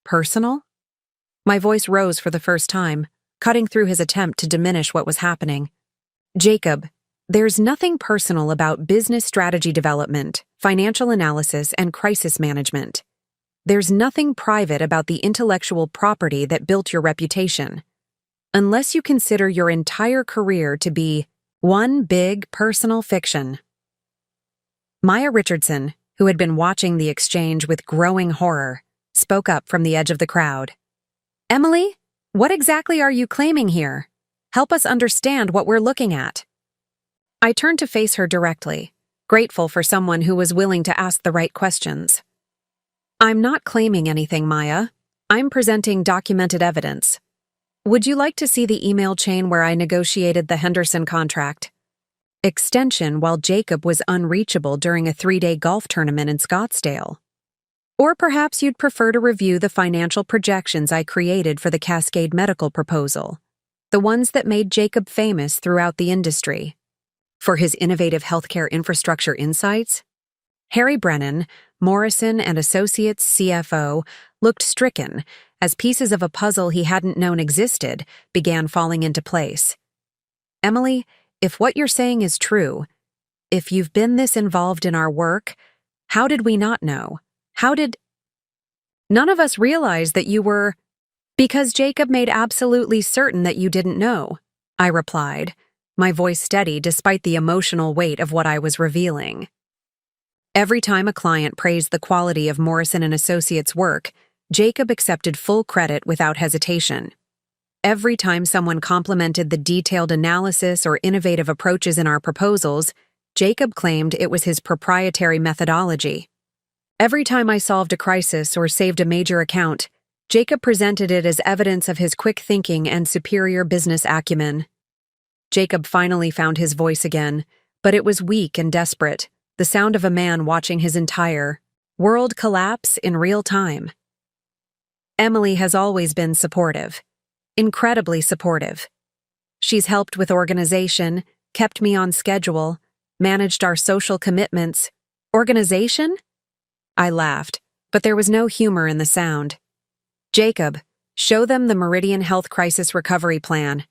Personal? My voice rose for the first time, cutting through his attempt to diminish what was happening. Jacob, there's nothing personal about business strategy development, financial analysis, and crisis management. There's nothing private about the intellectual property that built your reputation. Unless you consider your entire career to be one big personal fiction. Maya Richardson, who had been watching the exchange with growing horror, spoke up from the edge of the crowd. Emily, what exactly are you claiming here? Help us understand what we're looking at. I turned to face her directly, grateful for someone who was willing to ask the right questions. I'm not claiming anything, Maya. I'm presenting documented evidence. Would you like to see the email chain where I negotiated the Henderson contract? Extension while Jacob was unreachable during a 3-day golf tournament in Scottsdale. Or perhaps you'd prefer to review the financial projections I created for the Cascade Medical proposal, the ones that made Jacob famous throughout the industry. For his innovative healthcare infrastructure insights? Harry Brennan, Morrison and Associates CFO, looked stricken as pieces of a puzzle he hadn't known existed began falling into place. Emily, if what you're saying is true, if you've been this involved in our work, how did we not know? How did none of us realize that you were? Because Jacob made absolutely certain that you didn't know, I replied, my voice steady despite the emotional weight of what I was revealing. Every time a client praised the quality of Morrison & Associates' work, Jacob accepted full credit without hesitation. Every time someone complimented the detailed analysis or innovative approaches in our proposals, Jacob claimed it was his proprietary methodology. Every time I solved a crisis or saved a major account, Jacob presented it as evidence of his quick thinking and superior business acumen. Jacob finally found his voice again, but it was weak and desperate, the sound of a man watching his entire world collapse in real time. Emily has always been supportive. Incredibly supportive. She's helped with organization, kept me on schedule, managed our social commitments. Organization? I laughed, but there was no humor in the sound. Jacob, show them the Meridian Health Crisis Recovery Plan,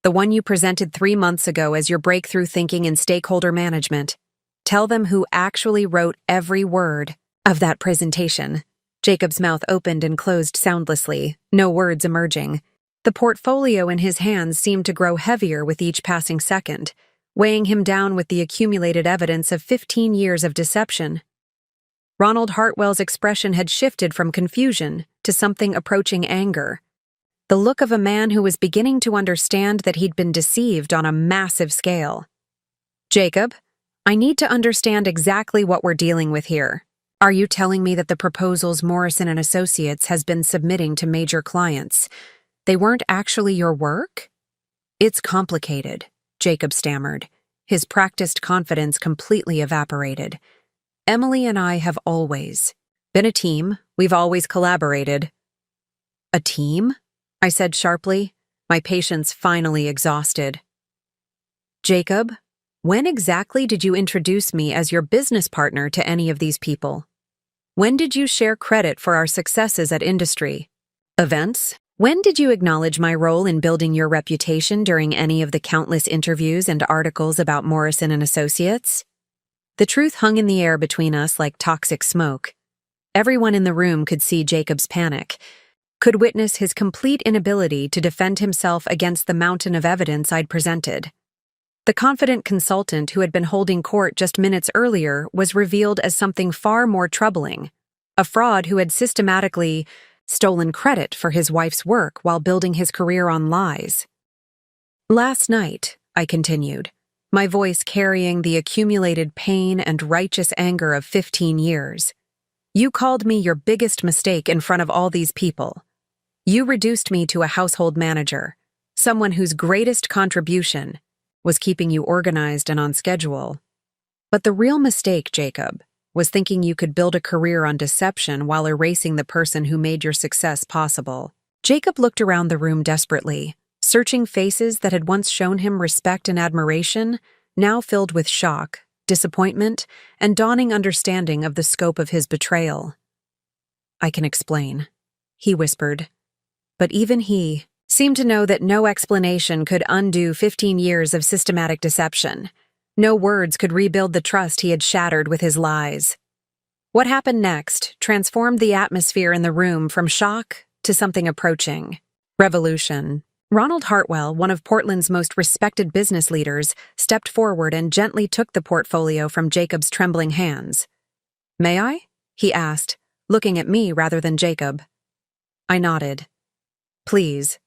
the one you presented 3 months ago as your breakthrough thinking in stakeholder management. Tell them who actually wrote every word of that presentation. Jacob's mouth opened and closed soundlessly, no words emerging. The portfolio in his hands seemed to grow heavier with each passing second, weighing him down with the accumulated evidence of 15 years of deception. Ronald Hartwell's expression had shifted from confusion to something approaching anger. The look of a man who was beginning to understand that he'd been deceived on a massive scale. Jacob, I need to understand exactly what we're dealing with here. Are you telling me that the proposals Morrison & Associates has been submitting to major clients, they weren't actually your work? It's complicated, Jacob stammered. His practiced confidence completely evaporated. Emily and I have always been a team. We've always collaborated. A team? I said sharply, my patience finally exhausted. Jacob, when exactly did you introduce me as your business partner to any of these people? When did you share credit for our successes at industry events? When did you acknowledge my role in building your reputation during any of the countless interviews and articles about Morrison & Associates? The truth hung in the air between us like toxic smoke. Everyone in the room could see Jacob's panic, could witness his complete inability to defend himself against the mountain of evidence I'd presented. The confident consultant who had been holding court just minutes earlier was revealed as something far more troubling, a fraud who had systematically stolen credit for his wife's work while building his career on lies. Last night, I continued, my voice carrying the accumulated pain and righteous anger of 15 years. You called me your biggest mistake in front of all these people. You reduced me to a household manager, someone whose greatest contribution was keeping you organized and on schedule. But the real mistake, Jacob, was thinking you could build a career on deception while erasing the person who made your success possible. Jacob looked around the room desperately, searching faces that had once shown him respect and admiration, now filled with shock, disappointment, and dawning understanding of the scope of his betrayal. I can explain, he whispered. But even he seemed to know that no explanation could undo 15 years of systematic deception. No words could rebuild the trust he had shattered with his lies. What happened next transformed the atmosphere in the room from shock to something approaching. Revolution. Ronald Hartwell, one of Portland's most respected business leaders, stepped forward and gently took the portfolio from Jacob's trembling hands. May I? He asked, looking at me rather than Jacob. I nodded. Please.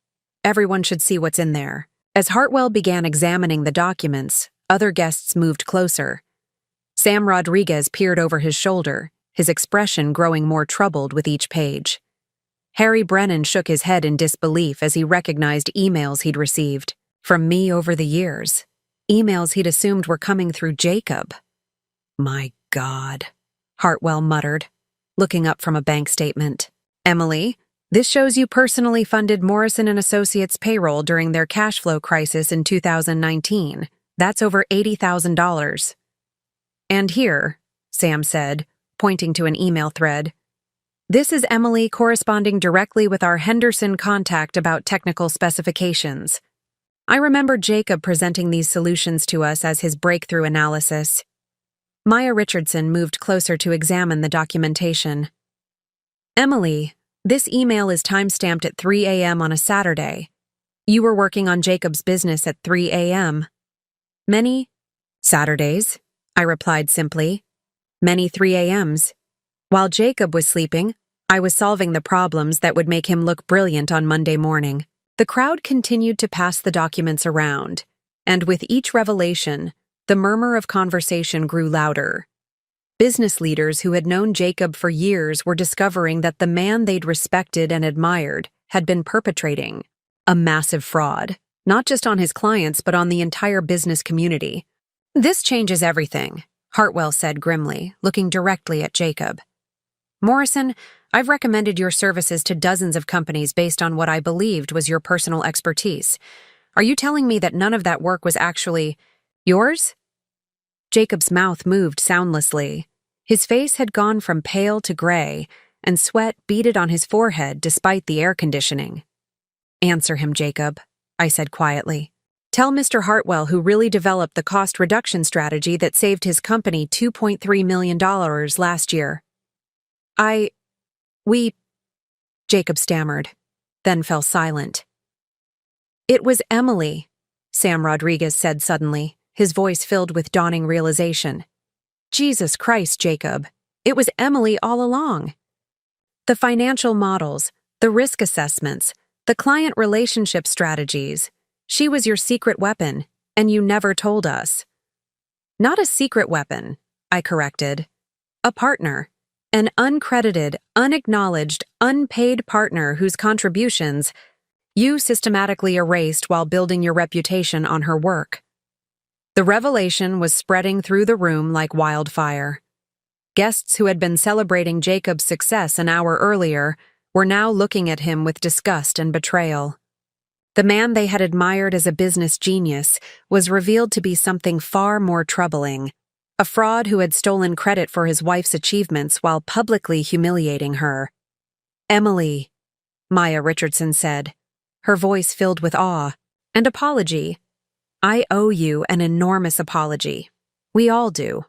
Everyone should see what's in there. As Hartwell began examining the documents, other guests moved closer. Sam Rodriguez peered over his shoulder, his expression growing more troubled with each page. Harry Brennan shook his head in disbelief as he recognized emails he'd received from me over the years. Emails he'd assumed were coming through Jacob. My God, Hartwell muttered, looking up from a bank statement. Emily, this shows you personally funded Morrison & Associates payroll during their cash flow crisis in 2019. That's over $80,000. And here, Sam said, pointing to an email thread, this is Emily corresponding directly with our Henderson contact about technical specifications. I remember Jacob presenting these solutions to us as his breakthrough analysis. Maya Richardson moved closer to examine the documentation. Emily, this email is timestamped at 3 a.m. on a Saturday. You were working on Jacob's business at 3 a.m. Many Saturdays, I replied simply. Many 3 a.m.s. While Jacob was sleeping, I was solving the problems that would make him look brilliant on Monday morning. The crowd continued to pass the documents around, and with each revelation, the murmur of conversation grew louder. Business leaders who had known Jacob for years were discovering that the man they'd respected and admired had been perpetrating a massive fraud, not just on his clients but on the entire business community. "This changes everything," Hartwell said grimly, looking directly at Jacob. "Morrison, I've recommended your services to dozens of companies based on what I believed was your personal expertise. Are you telling me that none of that work was actually yours?" Jacob's mouth moved soundlessly. His face had gone from pale to gray, and sweat beaded on his forehead despite the air conditioning. "Answer him, Jacob," I said quietly. "Tell Mr. Hartwell who really developed the cost reduction strategy that saved his company $2.3 million last year." We, Jacob stammered, then fell silent. "It was Emily," Sam Rodriguez said suddenly, his voice filled with dawning realization. "Jesus Christ, Jacob. It was Emily all along. The financial models, the risk assessments, the client relationship strategies. She was your secret weapon, and you never told us." "Not a secret weapon," I corrected. "A partner. An uncredited, unacknowledged, unpaid partner whose contributions you systematically erased while building your reputation on her work." The revelation was spreading through the room like wildfire. Guests who had been celebrating Jacob's success an hour earlier were now looking at him with disgust and betrayal. The man they had admired as a business genius was revealed to be something far more troubling, a fraud who had stolen credit for his wife's achievements while publicly humiliating her. "Emily," Maya Richardson said, her voice filled with awe and apology. "I owe you an enormous apology. We all do.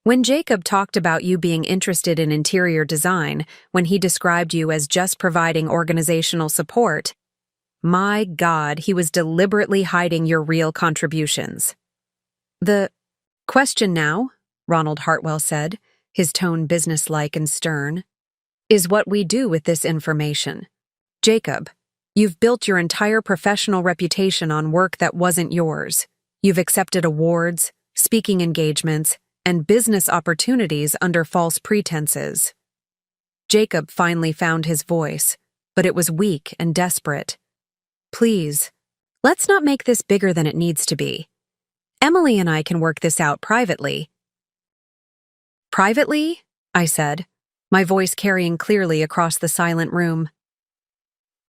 When Jacob talked about you being interested in interior design, when he described you as just providing organizational support, my God, he was deliberately hiding your real contributions." "The question now," Ronald Hartwell said, his tone businesslike and stern, "is what we do with this information. Jacob, you've built your entire professional reputation on work that wasn't yours. You've accepted awards, speaking engagements, and business opportunities under false pretenses." Jacob finally found his voice, but it was weak and desperate. "Please, let's not make this bigger than it needs to be. Emily and I can work this out privately." "Privately?" I said, my voice carrying clearly across the silent room.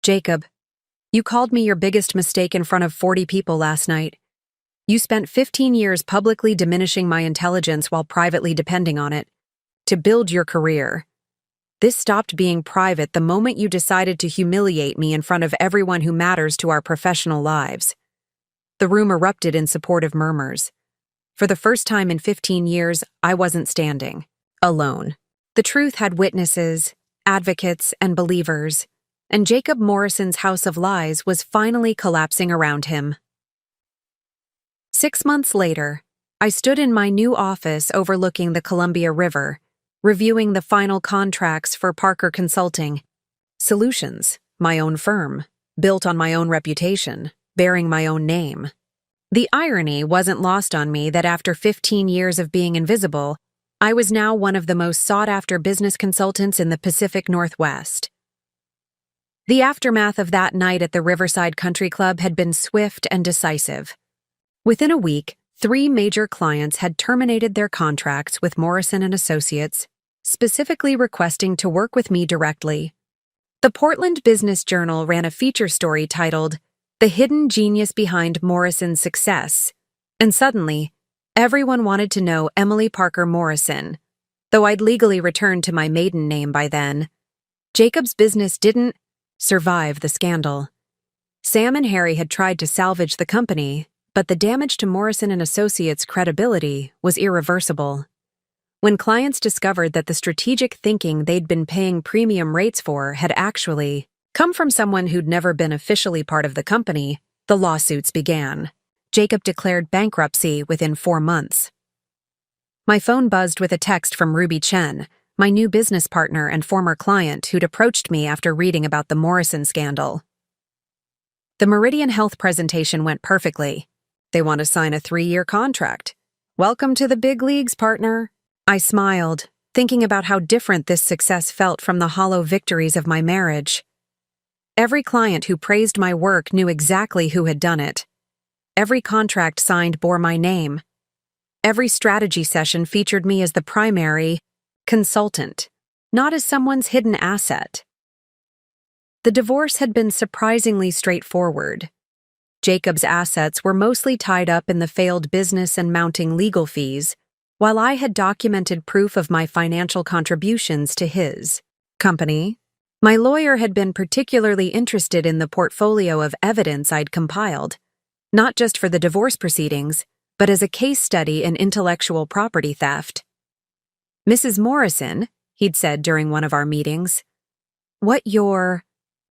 "Jacob, you called me your biggest mistake in front of 40 people last night. You spent 15 years publicly diminishing my intelligence while privately depending on it to build your career. This stopped being private the moment you decided to humiliate me in front of everyone who matters to our professional lives." The room erupted in supportive murmurs. For the first time in 15 years, I wasn't standing alone. The truth had witnesses, advocates, and believers, and Jacob Morrison's house of lies was finally collapsing around him. 6 months later, I stood in my new office overlooking the Columbia River, reviewing the final contracts for Parker Consulting Solutions, my own firm, built on my own reputation, bearing my own name. The irony wasn't lost on me that after 15 years of being invisible, I was now one of the most sought-after business consultants in the Pacific Northwest. The aftermath of that night at the Riverside Country Club had been swift and decisive. Within a week, 3 major clients had terminated their contracts with Morrison & Associates, specifically requesting to work with me directly. The Portland Business Journal ran a feature story titled, "The Hidden Genius Behind Morrison's Success," and suddenly, everyone wanted to know Emily Parker Morrison, though I'd legally returned to my maiden name by then. Jacob's business didn't survive the scandal. Sam and Harry had tried to salvage the company, but the damage to Morrison & Associates' credibility was irreversible. When clients discovered that the strategic thinking they'd been paying premium rates for had actually come from someone who'd never been officially part of the company, the lawsuits began. Jacob declared bankruptcy within 4 months. My phone buzzed with a text from Ruby Chen, my new business partner and former client who'd approached me after reading about the Morrison scandal. The Meridian Health presentation went perfectly. They want to sign a 3-year contract. Welcome to the big leagues, partner. I smiled, thinking about how different this success felt from the hollow victories of my marriage. Every client who praised my work knew exactly who had done it. Every contract signed bore my name. Every strategy session featured me as the primary consultant, not as someone's hidden asset. The divorce had been surprisingly straightforward. Jacob's assets were mostly tied up in the failed business and mounting legal fees, while I had documented proof of my financial contributions to his company. My lawyer had been particularly interested in the portfolio of evidence I'd compiled, not just for the divorce proceedings, but as a case study in intellectual property theft. Mrs. Morrison, he'd said during one of our meetings, what your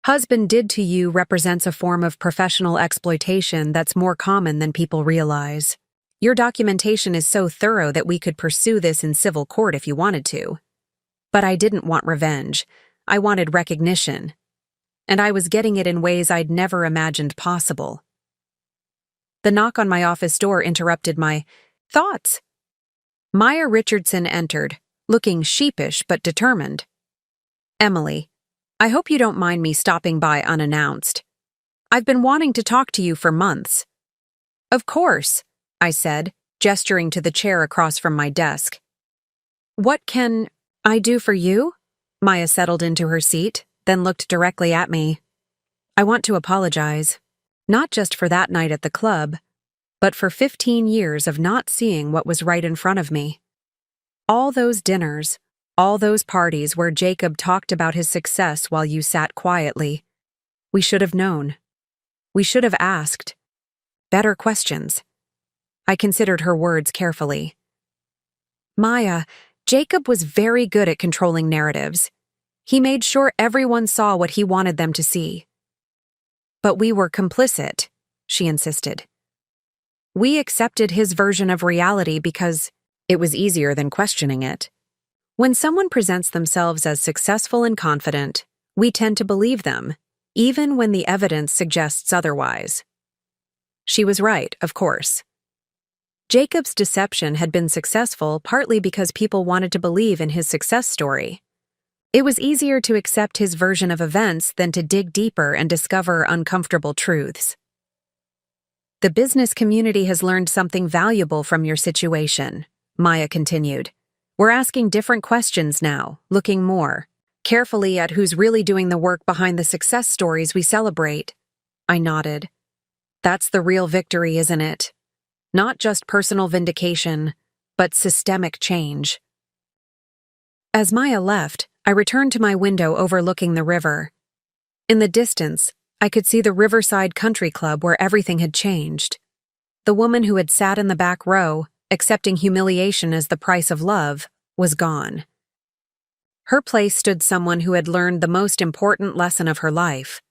husband did to you represents a form of professional exploitation that's more common than people realize. Your documentation is so thorough that we could pursue this in civil court if you wanted to. But I didn't want revenge. I wanted recognition. And I was getting it in ways I'd never imagined possible. The knock on my office door interrupted my thoughts. Maya Richardson entered, looking sheepish but determined. Emily, I hope you don't mind me stopping by unannounced. I've been wanting to talk to you for months. Of course, I said, gesturing to the chair across from my desk. What can I do for you? Maya settled into her seat, then looked directly at me. I want to apologize, not just for that night at the club, but for 15 years of not seeing what was right in front of me. All those dinners, all those parties where Jacob talked about his success while you sat quietly. We should have known. We should have asked better questions. I considered her words carefully. Maya, Jacob was very good at controlling narratives. He made sure everyone saw what he wanted them to see. But we were complicit, she insisted. We accepted his version of reality because it was easier than questioning it. When someone presents themselves as successful and confident, we tend to believe them, even when the evidence suggests otherwise. She was right, of course. Jacob's deception had been successful partly because people wanted to believe in his success story. It was easier to accept his version of events than to dig deeper and discover uncomfortable truths. The business community has learned something valuable from your situation, Maya continued. We're asking different questions now, looking more carefully at who's really doing the work behind the success stories we celebrate. I nodded. That's the real victory, isn't it? Not just personal vindication, but systemic change. As Maya left, I returned to my window overlooking the river. In the distance, I could see the Riverside Country Club where everything had changed. The woman who had sat in the back row, accepting humiliation as the price of love, was gone. Her place stood someone who had learned the most important lesson of her life.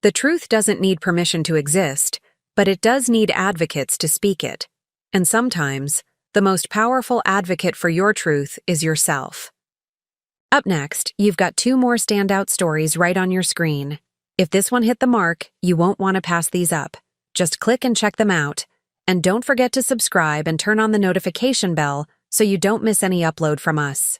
The truth doesn't need permission to exist, but it does need advocates to speak it. And sometimes, the most powerful advocate for your truth is yourself. Up next, you've got 2 more standout stories right on your screen. If this one hit the mark, you won't want to pass these up. Just click and check them out. And don't forget to subscribe and turn on the notification bell so you don't miss any upload from us.